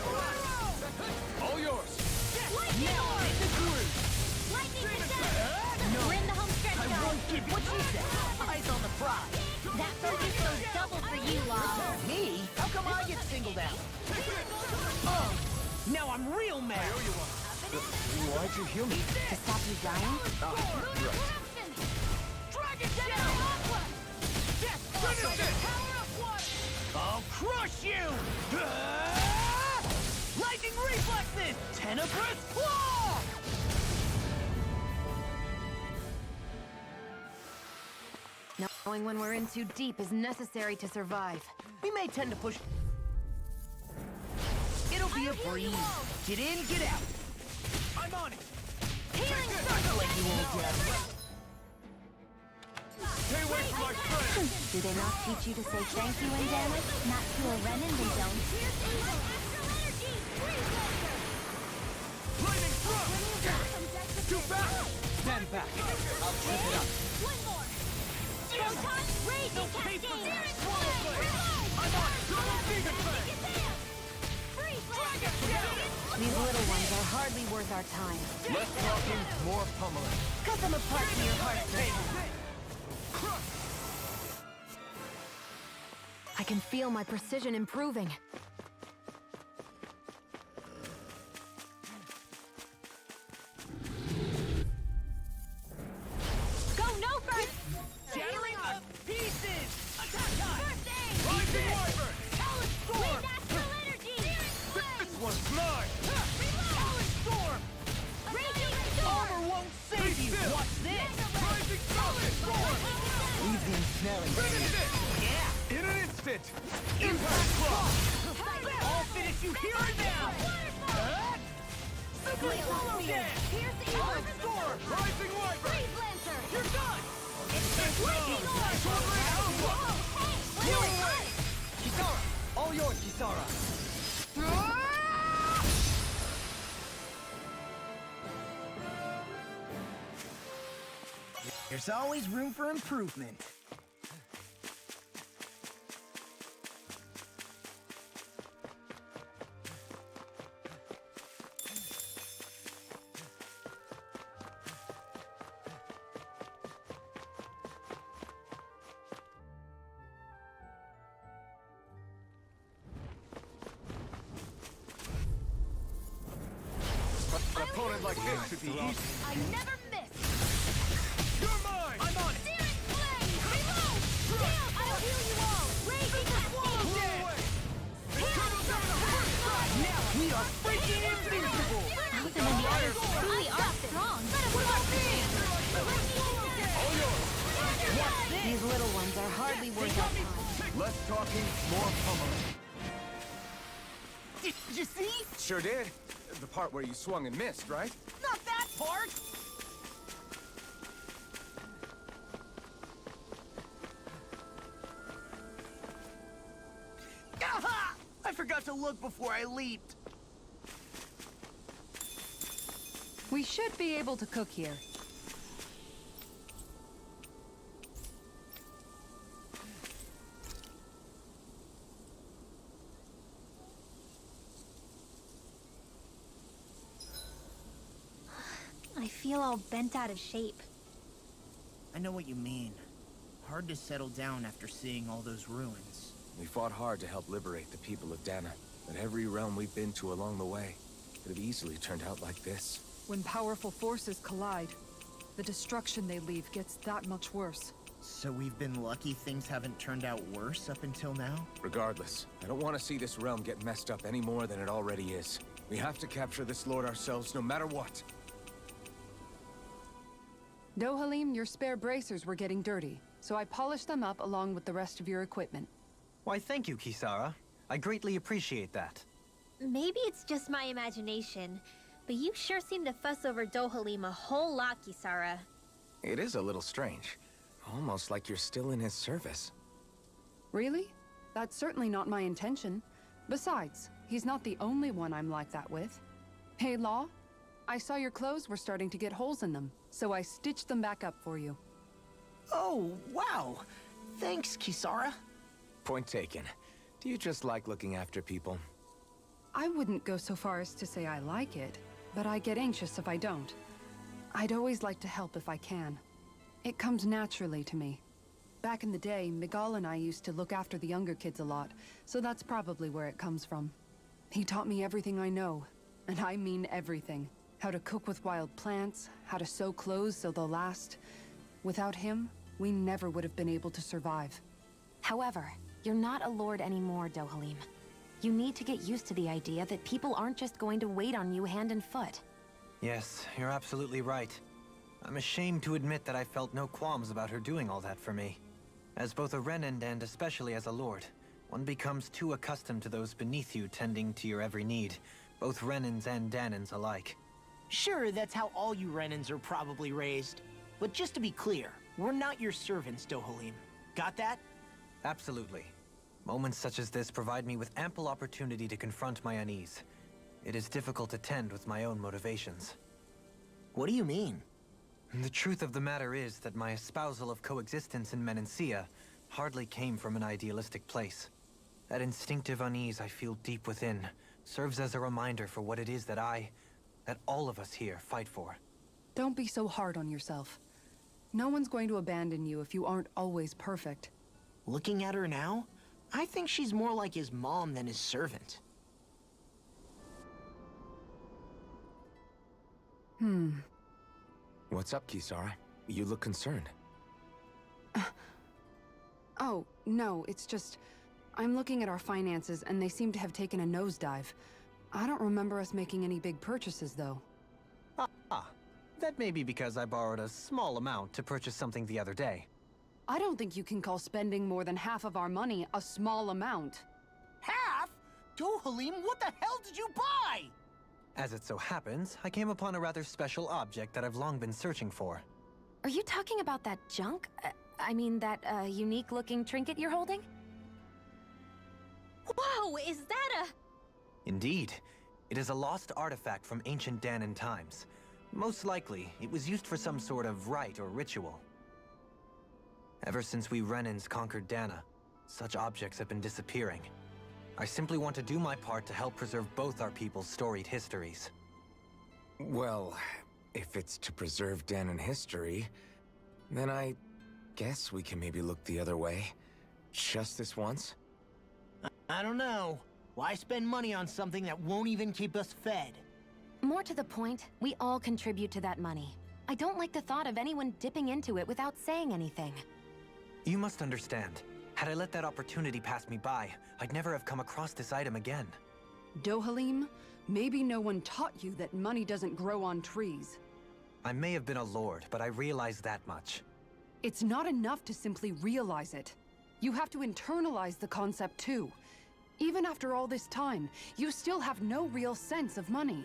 All yours. Lightning Now I'm in the groove! Lightning descent! We're in the home stretch, I guys! won't give you what you said! Eyes on the prize! That focus goes double for you, Law. Me? How come I get singled out? Oh! Now I'm real mad! Why'd you heal me? To stop you dying? Dragon Aqua! Finish it. I'll crush you! Lightning reflexes! Tenebrous claw! Knowing when we're in too deep is necessary to survive. We may tend to push... It'll be a breeze. Get in, get out. I'm on it. Healing Like you won't get. Stay away from my friend. Do they not teach you to say thank you in damage? Not to a Renin, they don't. Lightning thrust. Too fast. Stand back. I'll trip it up. One more! Photon Raging Cascade! I'm on it. Double Demon Fang. These little ones are hardly worth our time. Less talking, more pummeling. Cut them apart to your heart's content. I can feel my precision improving. Go no first! Shattering us pieces! Attack time! First aid! Rising Wyvern. Talon Storm! Wind Astral Energy! This one's mine. Talon Storm! Raging Storm! Armor won't save you! still. Watch this! Rising Storm. Leave the ensnaring. Finish it. Yeah! In an instant. Impact Cross! I'll finish you here and now! Super Swallow Dance! Talon Storm! Rising Wyvern. Freeze Lancer! You're done! Lightning Orb! Hey! You're away. Kisara! All yours, Kisara! There's always room for improvement. An opponent like this should be easy. I never miss! You're mine! I'm on it! Searing flame! Reload! Damn, I'll heal you all! Raging cascade! Now we are freaking invincible! Alvin and the others truly are strong. What about me? These little ones are hardly worth our time. Less talking, more pummeling. Did you see? Sure did. The part where you swung and missed, right? Not that part! Aha! I forgot to look before I leaped. We should be able to cook here. I feel all bent out of shape. I know what you mean. Hard to settle down after seeing all those ruins. We fought hard to help liberate the people of Dana, but every realm we've been to along the way could have easily turned out like this. When powerful forces collide, the destruction they leave gets that much worse. So we've been lucky things haven't turned out worse up until now? Regardless, I don't want to see this realm get messed up any more than it already is. We have to capture this lord ourselves no matter what. Dohalim, your spare bracers were getting dirty, so I polished them up along with the rest of your equipment. Why, thank you, Kisara. I greatly appreciate that. Maybe it's just my imagination, but you sure seem to fuss over Dohalim a whole lot, Kisara. It is a little strange. Almost like you're still in his service. Really? That's certainly not my intention. Besides, he's not the only one I'm like that with. Hey, Law, I saw your clothes were starting to get holes in them, so I stitched them back up for you. Oh, wow. Thanks, Kisara. Point taken. Do you just like looking after people? I wouldn't go so far as to say I like it, but I get anxious if I don't. I'd always like to help if I can. It comes naturally to me. Back in the day, Miguel and I used to look after the younger kids a lot, so that's probably where it comes from. He taught me everything I know, and I mean everything. How to cook with wild plants, how to sew clothes so they'll last. Without him, we never would have been able to survive. However, you're not a lord anymore, Dohalim. You need to get used to the idea that people aren't just going to wait on you hand and foot. Yes, you're absolutely right. I'm ashamed to admit that I felt no qualms about her doing all that for me. As both a Renan and especially as a lord, one becomes too accustomed to those beneath you tending to your every need, both Renans and Danans alike. Sure, that's how all you Renans are probably raised. But just to be clear, we're not your servants, Dohalim. Got that? Absolutely. Moments such as this provide me with ample opportunity to confront my unease. It is difficult to tend with my own motivations. What do you mean? The truth of the matter is that my espousal of coexistence in Menancia hardly came from an idealistic place. That instinctive unease I feel deep within serves as a reminder for what it is that all of us here fight for. Don't be so hard on yourself. No one's going to abandon you if you aren't always perfect. Looking at her now, I think she's more like his mom than his servant. What's up, Kisara? You look concerned. Oh, no, it's just... I'm looking at our finances and they seem to have taken a nosedive. I don't remember us making any big purchases, though. That may be because I borrowed a small amount to purchase something the other day. I don't think you can call spending more than half of our money a small amount. Half? Dohalim, what the hell did you buy? As it so happens, I came upon a rather special object that I've long been searching for. Are you talking about that junk? I mean, that unique-looking trinket you're holding? Whoa, is that a... Indeed. It is a lost artifact from ancient Danan times. Most likely, it was used for some sort of rite or ritual. Ever since we Renans conquered Dana, such objects have been disappearing. I simply want to do my part to help preserve both our people's storied histories. Well, if it's to preserve Danan history, then I guess we can maybe look the other way. Just this once? I don't know. Why spend money on something that won't even keep us fed? More to the point, we all contribute to that money. I don't like the thought of anyone dipping into it without saying anything. You must understand. Had I let that opportunity pass me by, I'd never have come across this item again. Dohalim, maybe no one taught you that money doesn't grow on trees. I may have been a lord, but I realize that much. It's not enough to simply realize it. You have to internalize the concept too. Even after all this time, you still have no real sense of money.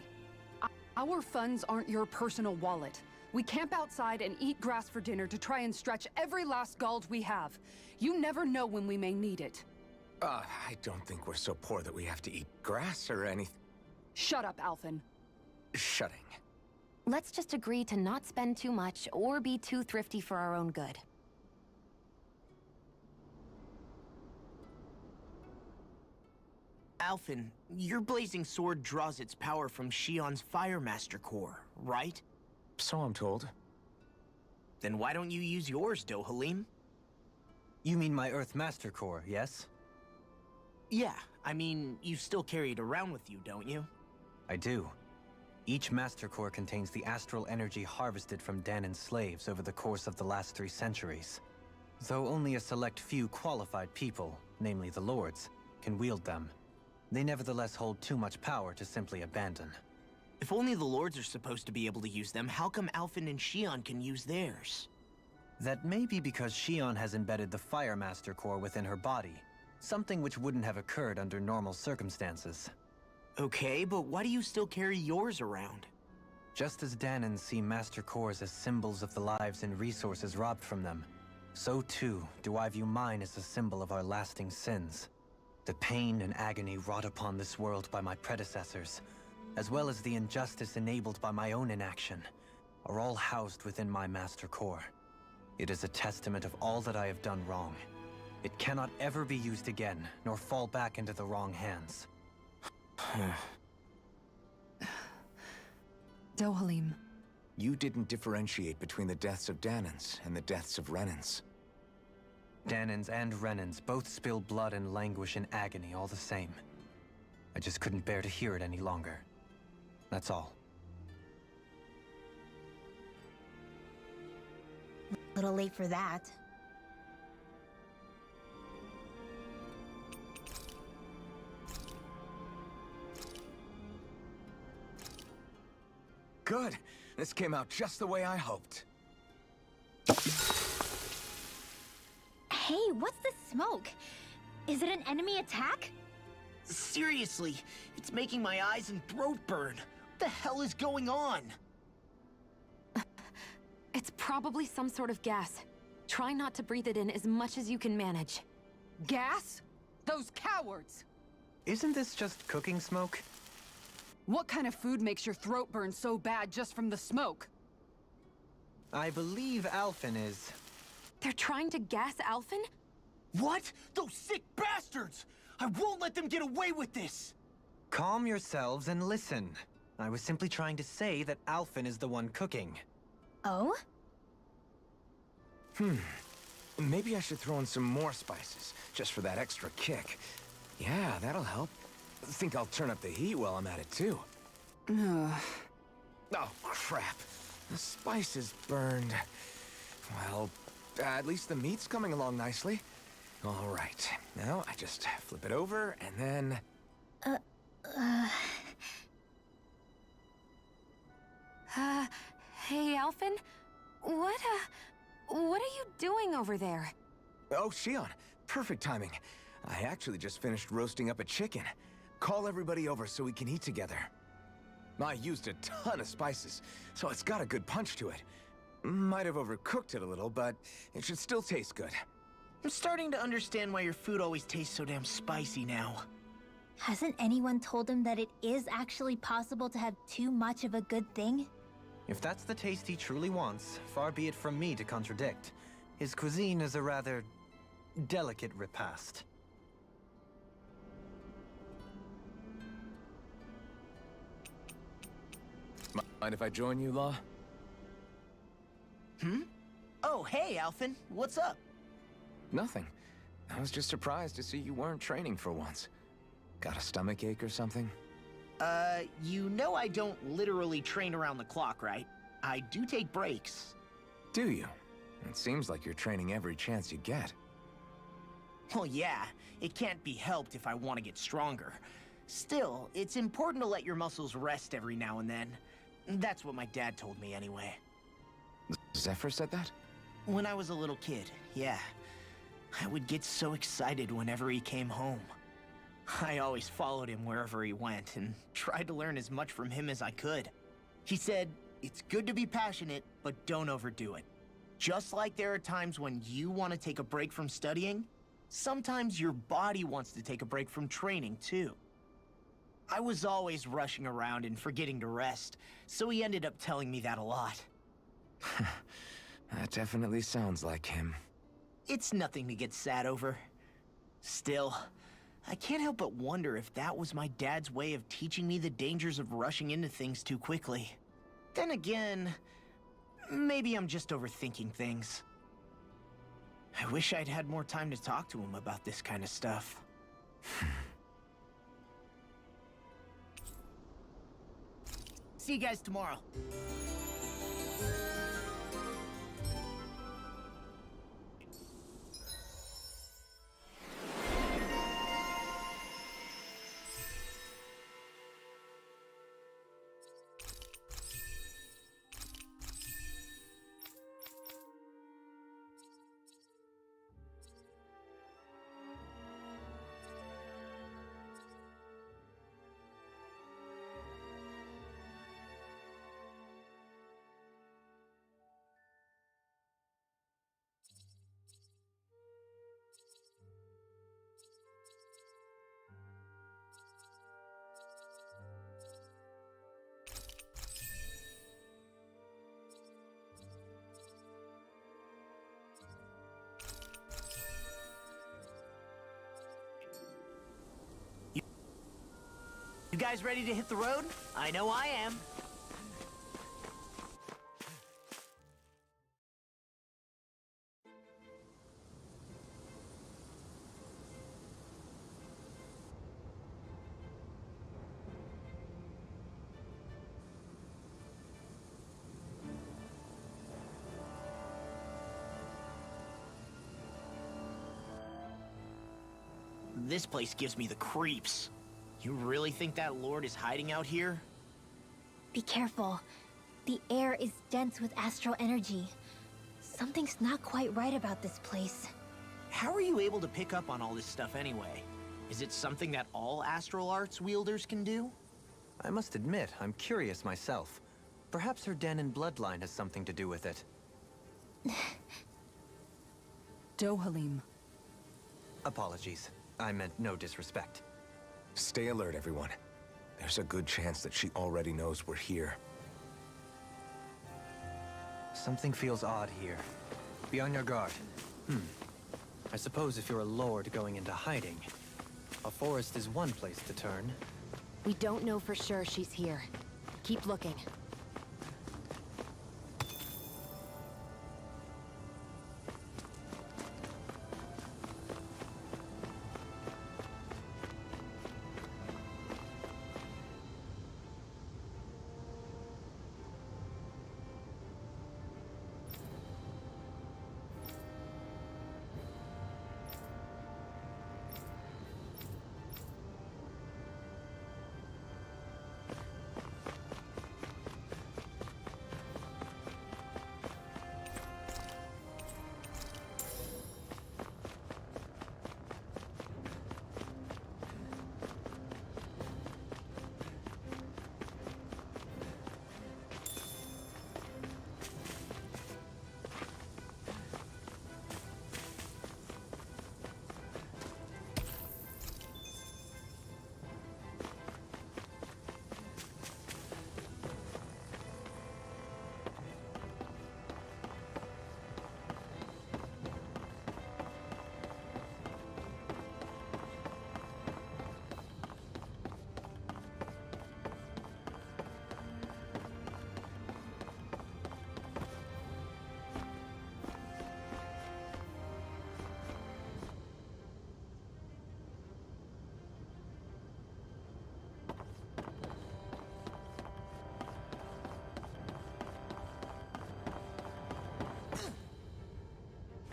Our funds aren't your personal wallet. We camp outside and eat grass for dinner to try and stretch every last gold we have. You never know when we may need it. I don't think we're so poor that we have to eat grass or anything. Shut up, Alphen. Shutting. Let's just agree to not spend too much or be too thrifty for our own good. Alphen, your blazing sword draws its power from Shion's Firemaster core, right? So I'm told. Then why don't you use yours, Dohalim? You mean my Earth Master Core, yes? Yeah, I mean, you still carry it around with you, don't you? I do. Each Master Core contains the astral energy harvested from Danan's slaves over the course of the last 3 centuries. Though only a select few qualified people, namely the Lords, can wield them, they nevertheless hold too much power to simply abandon. If only the Lords are supposed to be able to use them, how come Alphen and Shion can use theirs? That may be because Shion has embedded the Firemaster Core within her body, something which wouldn't have occurred under normal circumstances. Okay, but why do you still carry yours around? Just as Danans see Master Cores as symbols of the lives and resources robbed from them, so too do I view mine as a symbol of our lasting sins. The pain and agony wrought upon this world by my predecessors, as well as the injustice enabled by my own inaction, are all housed within my Master Core. It is a testament of all that I have done wrong. It cannot ever be used again, nor fall back into the wrong hands. Dohalim. You didn't differentiate between the deaths of Danans and the deaths of Renans. Danans and Renans both spill blood and languish in agony all the same. I just couldn't bear to hear it any longer. That's all. Little late for that. Good. This came out just the way I hoped. Hey, what's the smoke? Is it an enemy attack? Seriously, it's making my eyes and throat burn. What the hell is going on? It's probably some sort of gas. Try not to breathe it in as much as you can manage. Gas? Those cowards! Isn't this just cooking smoke? What kind of food makes your throat burn so bad just from the smoke? I believe Alphen is... They're trying to gas Alphen? What? Those sick bastards! I won't let them get away with this! Calm yourselves and listen. I was simply trying to say that Alphen is the one cooking. Oh? Maybe I should throw in some more spices, just for that extra kick. Yeah, that'll help. Think I'll turn up the heat while I'm at it, too. Oh, crap. The spice is burned. Well, at least the meat's coming along nicely. All right. Now, I just flip it over, and then... Hey, Alphen? What are you doing over there? Oh, Shion. Perfect timing. I actually just finished roasting up a chicken. Call everybody over so we can eat together. I used a ton of spices, so it's got a good punch to it. Might have overcooked it a little, but it should still taste good. I'm starting to understand why your food always tastes so damn spicy now. Hasn't anyone told him that it is actually possible to have too much of a good thing? If that's the taste he truly wants, far be it from me to contradict. His cuisine is a rather delicate repast. Mind if I join you, Law? Oh, hey, Alphen. What's up? Nothing. I was just surprised to see you weren't training for once. Got a stomachache or something? You know I don't literally train around the clock, right? I do take breaks. Do you? It seems like you're training every chance you get. Well, yeah, it can't be helped if I want to get stronger. Still, it's important to let your muscles rest every now and then. That's what my dad told me anyway. Zephyr said that? When I was a little kid, yeah. I would get so excited whenever he came home. I always followed him wherever he went and tried to learn as much from him as I could. He said, it's good to be passionate, but don't overdo it. Just like there are times when you want to take a break from studying, sometimes your body wants to take a break from training too. I was always rushing around and forgetting to rest, so he ended up telling me that a lot. That definitely sounds like him. It's nothing to get sad over. Still, I can't help but wonder if that was my dad's way of teaching me the dangers of rushing into things too quickly. Then again, maybe I'm just overthinking things. I wish I'd had more time to talk to him about this kind of stuff. See you guys tomorrow. You guys ready to hit the road? I know I am. This place gives me the creeps. You really think that lord is hiding out here? Be careful. The air is dense with astral energy. Something's not quite right about this place. How are you able to pick up on all this stuff anyway? Is it something that all astral arts wielders can do? I must admit, I'm curious myself. Perhaps her den and bloodline has something to do with it. Dohalim. Apologies. I meant no disrespect. Stay alert, everyone. There's a good chance that she already knows we're here. Something feels odd here. Be on your guard. I suppose if you're a lord going into hiding, a forest is one place to turn. We don't know for sure she's here. Keep looking.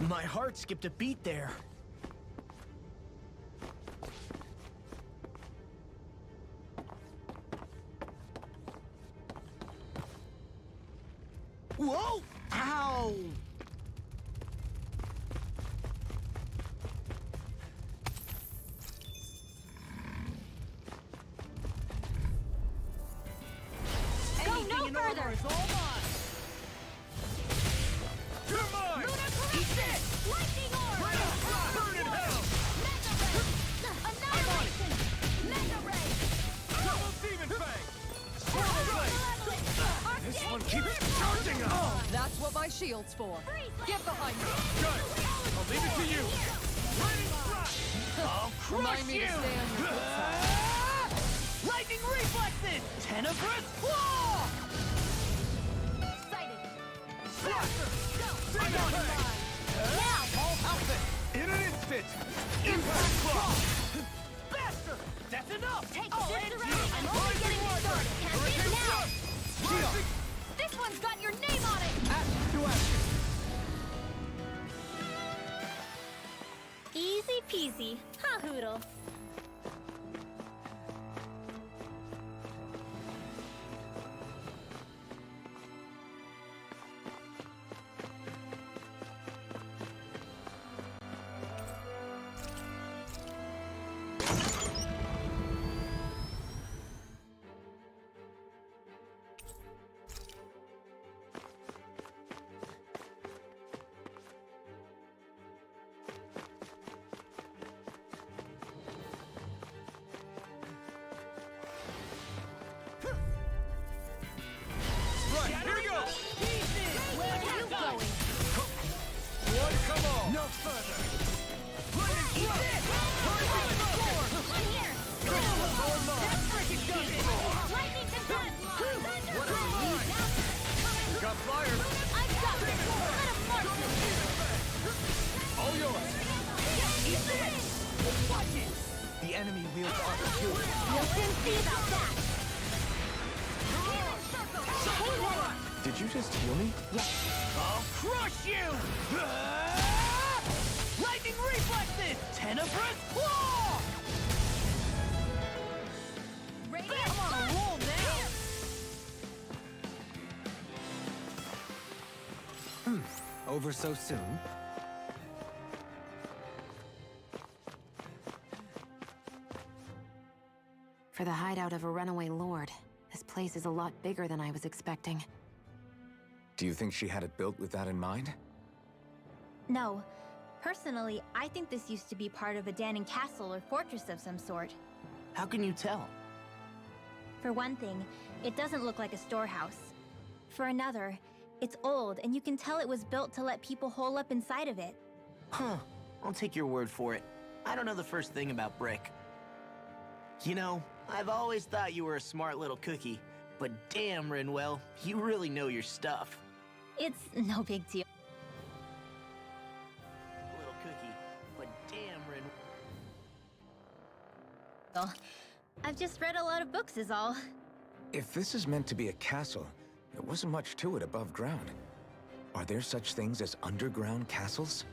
My heart skipped a beat there. Whoa! Ow! Go no further! It's all mine! You're mine! Eat this! Lightning orb! Burn in hell! Mega ray! Annihilation! Mega ray! Double demon fang! Swirl blade! This one keeps charging us! That's what my shield's for. Get behind me. Good! I'll leave it to you! Lightning strike! I'll Remind crush me you! to stay on your good side. Lightning reflexes! Tenebrous claw! Excited! Blaster! Go! Bring on mine! Now! All outfit! In an instant! Impact claw! Faster! That's enough! Take this around! I'm only getting started! Can't beat it now! Rising! This one's got your name on it! Action to action! Easy peasy. Ha hoodle. Right, here we go! Where are you going? One, come on! No further! Lightning strike! Lightning storm! I'm here! That's freaking good! Lightning defense! What are you? Got fire! I've got this! Let him march! All yours! Eat this! Watch it! The enemy wields armor too. We'll soon see about that! Did you just heal me? I'll crush you! Ah! Lightning reflexes! Tenebrous claw! Radiant I'm on a roll now! Over so soon? For the hideout of a runaway lord, this place is a lot bigger than I was expecting. Do you think she had it built with that in mind? No. Personally, I think this used to be part of a Danon castle or fortress of some sort. How can you tell? For one thing, it doesn't look like a storehouse. For another, it's old and you can tell it was built to let people hole up inside of it. Huh. I'll take your word for it. I don't know the first thing about brick. You know, I've always thought you were a smart little cookie. But damn, Rinwell, you really know your stuff. It's no big deal. Little cookie, but damn, Rinwell. I've just read a lot of books is all. If this is meant to be a castle, there wasn't much to it above ground. Are there such things as underground castles?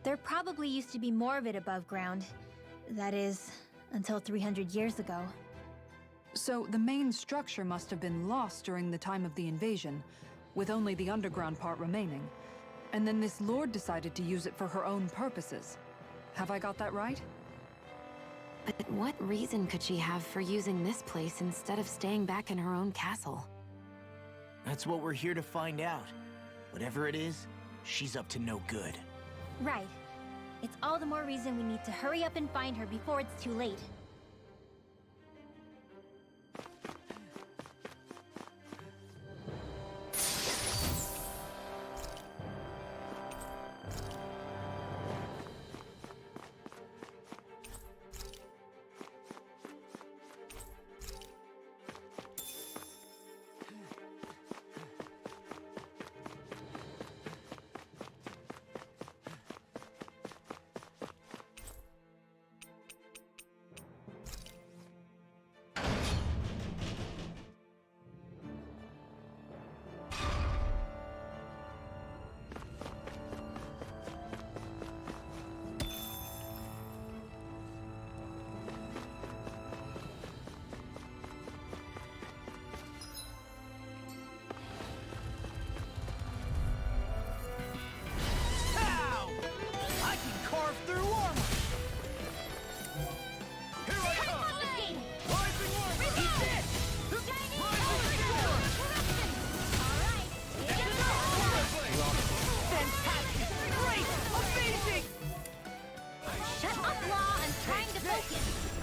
There probably used to be more of it above ground. That is, until 300 years ago. So the main structure must have been lost during the time of the invasion, with only the underground part remaining. And then this lord decided to use it for her own purposes. Have I got that right? But what reason could she have for using this place instead of staying back in her own castle? That's what we're here to find out. Whatever it is, she's up to no good. Right. It's all the more reason we need to hurry up and find her before it's too late.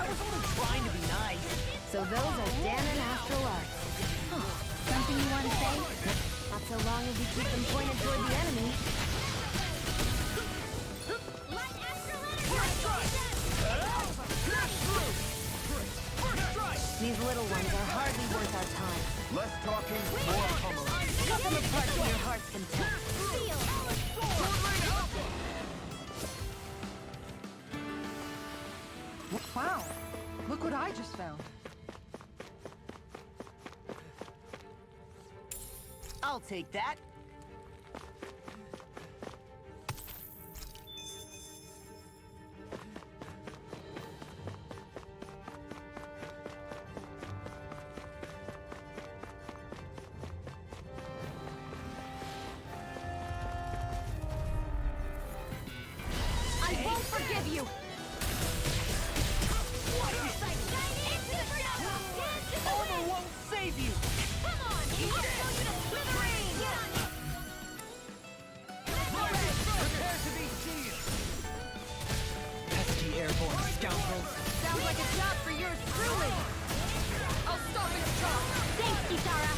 was only trying to be nice. So those are Danon astral arts. Something you want to say? Not so long as you keep them pointed toward the enemy. Light astral First strike! That's through! First strike! These little ones are hardly worth our time. Less talking, more pummeling. Cut them apart to your heart's content. Wow, look what I just found. I'll take that. I won't forgive you! Armor won't save you! Come on! I'll show you the smithereens! Prepare to be seen! Pesky airborne scoundrels. Sounds like a job for yours truly! I'll stop its talk. Thanks, Kitara!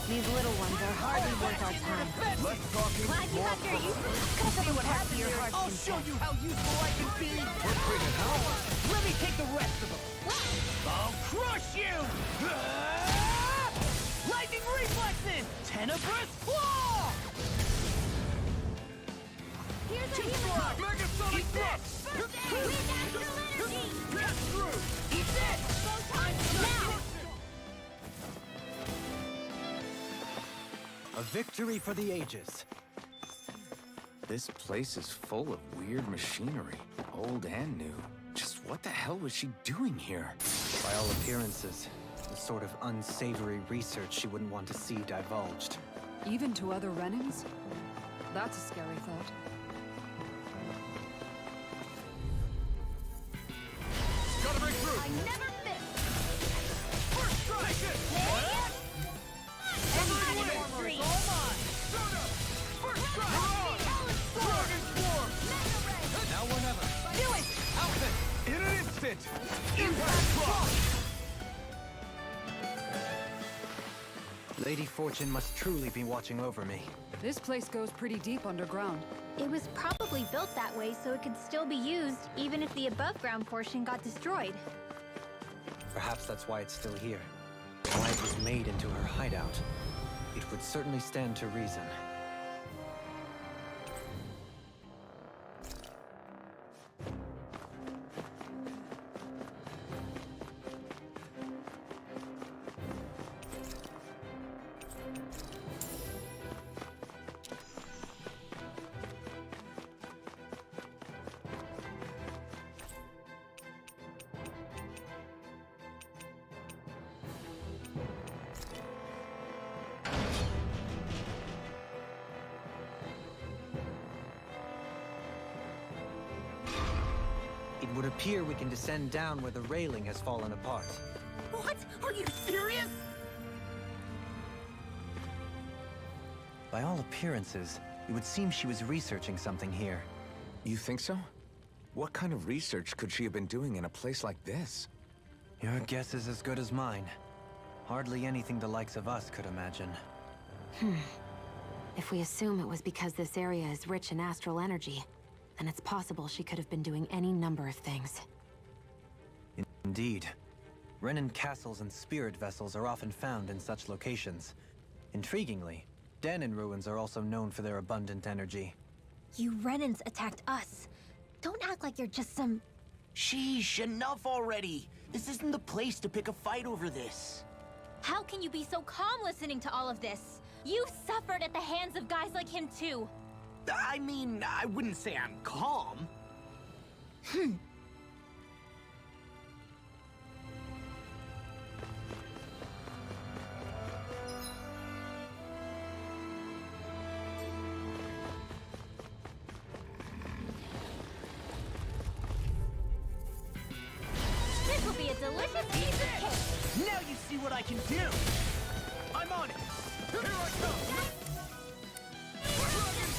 These little ones are hardly worth our time. Less talking, Glad you more have your pummeling. useless. See what happens to your heart's I'll show content. you how useful I can be! We're bringing home. Let me take the rest of them! I'll crush you! Lightning reflexes! Tenebrous claw! Here's a Teeth healing block! Megasonic thrust! with astral energy! Pass through! Eat this! Now! A victory for the ages. This place is full of weird machinery, old and new. Just what the hell was she doing here? By all appearances, the sort of unsavory research she wouldn't want to see divulged. Even to other Renans? That's a scary thought. Gotta break through! I never miss! First strike! Everyone armor is all mine! First strike! Dragon Swarm! Now or never. Do it! Outfit! In an instant! Impact block! Lady Fortune must truly be watching over me. This place goes pretty deep underground. It was probably built that way so it could still be used, even if the above-ground portion got destroyed. Perhaps that's why it's still here. Why it was made into her hideout. It would certainly stand to reason. It would appear we can descend down where the railing has fallen apart. What? Are you serious? By all appearances, it would seem she was researching something here. You think so? What kind of research could she have been doing in a place like this? Your guess is as good as mine. Hardly anything the likes of us could imagine. If we assume it was because this area is rich in astral energy, then it's possible she could have been doing any number of things. Indeed. Renan castles and spirit vessels are often found in such locations. Intriguingly, Danon ruins are also known for their abundant energy. You Renans attacked us. Don't act like you're just some... Sheesh, enough already. This isn't the place to pick a fight over this. How can you be so calm listening to all of this? You suffered at the hands of guys like him too. I mean, I wouldn't say I'm calm. This will be a delicious piece of cake! Now you see what I can do. I'm on it. Here I come!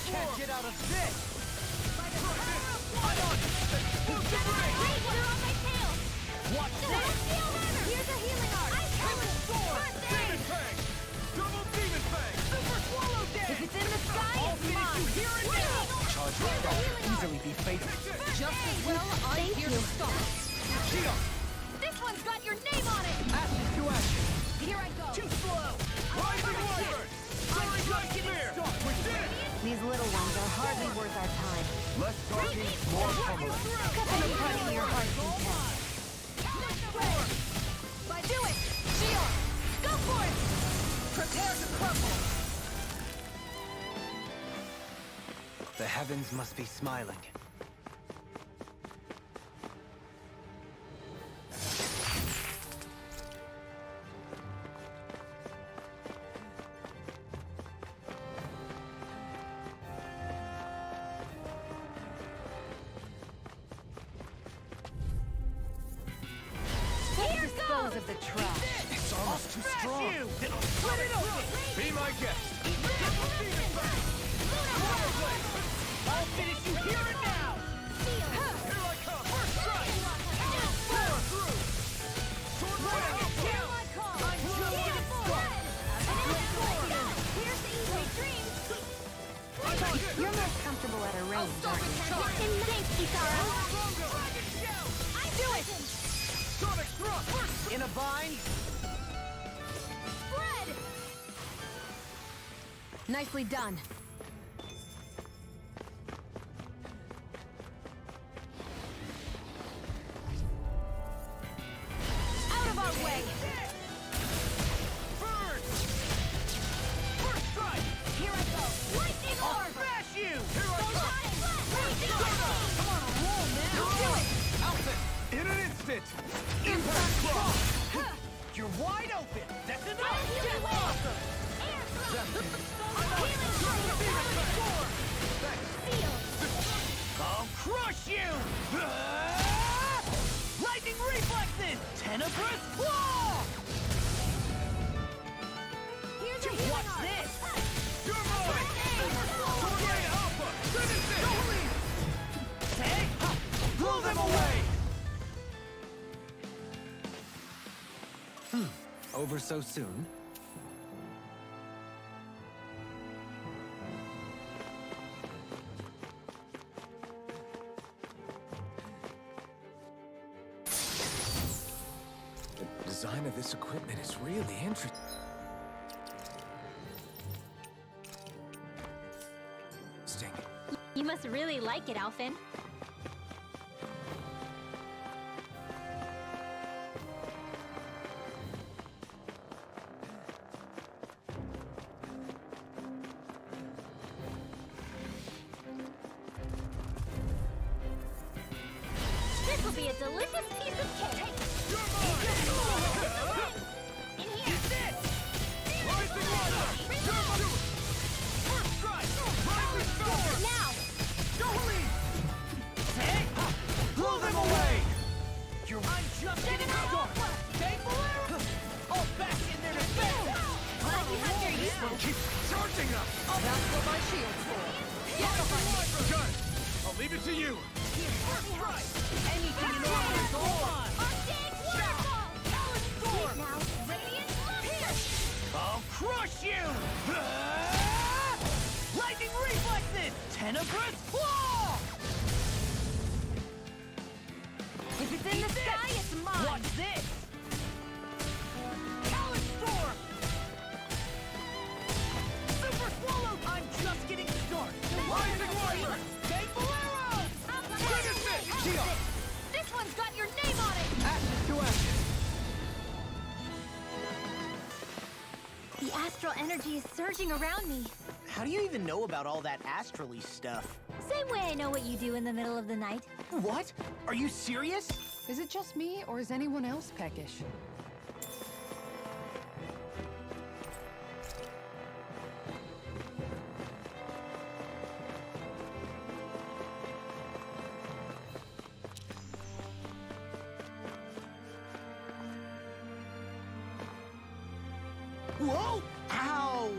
Can't get out of this. I'm on it! Explosive ray! Thank Here you. to stop. Shion! This one's got your name on it! Ashes to ashes! Here I go! Too slow! Rising Wyvern! Sorry, got spear! We did it! These little ones are hardly worth our time. Less talking, more pummeling. Cut them apart to your heart's content. Do it! Shion! Go for it! Prepare to crumble! The heavens must be smiling. Here Dispose goes! of the trash. It's almost too strong. You! Split it open! Be my guest! I'll finish you here and now! Here I come! First strike! Power through! Sword right out! Here I come! I'm just getting started! Here's the sweet dreams! You're most comfortable at a range, aren't you? Thanks, Kisara! Dragon shout! I do it! Sonic thrust! In a bind? Fred! Nicely done. Out of our way! Burn! First strike! Here I go! Lightning I'll orb! smash you! Here I Go come! shine! Raging Come Come on, roll, man! Do it! Outfit! In an instant! Impact cross! You're wide open! That's enough! Healing wave! Awesome! Air thrust! Healing Sword! Seal! I'll crush you! Lightning reflexes! Tenebrous claw! Here's your healing What's arm! this? You're mine! Tornado Alpha! Finish it! Take! Blow them away! Over so soon? The design of this equipment is really interesting. You must really like it, Alphen. This will be a delicious piece of cake. In here. Rising Water! First strike! Rising Storm! Now. Jolene! Take! Blow them away! I'm just getting started! Take Bolero! I'll bash in their defense! Glad you have your use. Keep charging them! That's what my shield's for. Gun! I'll leave it to you! First strike! Anything in order is all mine! Arctic waterfall. Sleep now. Radiant pierce. I'll crush you! Lightning reflexes! Tenebrous claw! If it's in the sky, it's mine. What's this? Talon Storm! Super Swallow! I'm just getting started! Rising Wyvern! Take Bolero! Finish it! Shion! This one's got your name on it. Ashes to ashes! The astral energy is surging around me. How do you even know about all that astrally stuff? Same way I know what you do in the middle of the night. What? Are you serious? Is it just me, or is anyone else peckish? Whoa! Ow!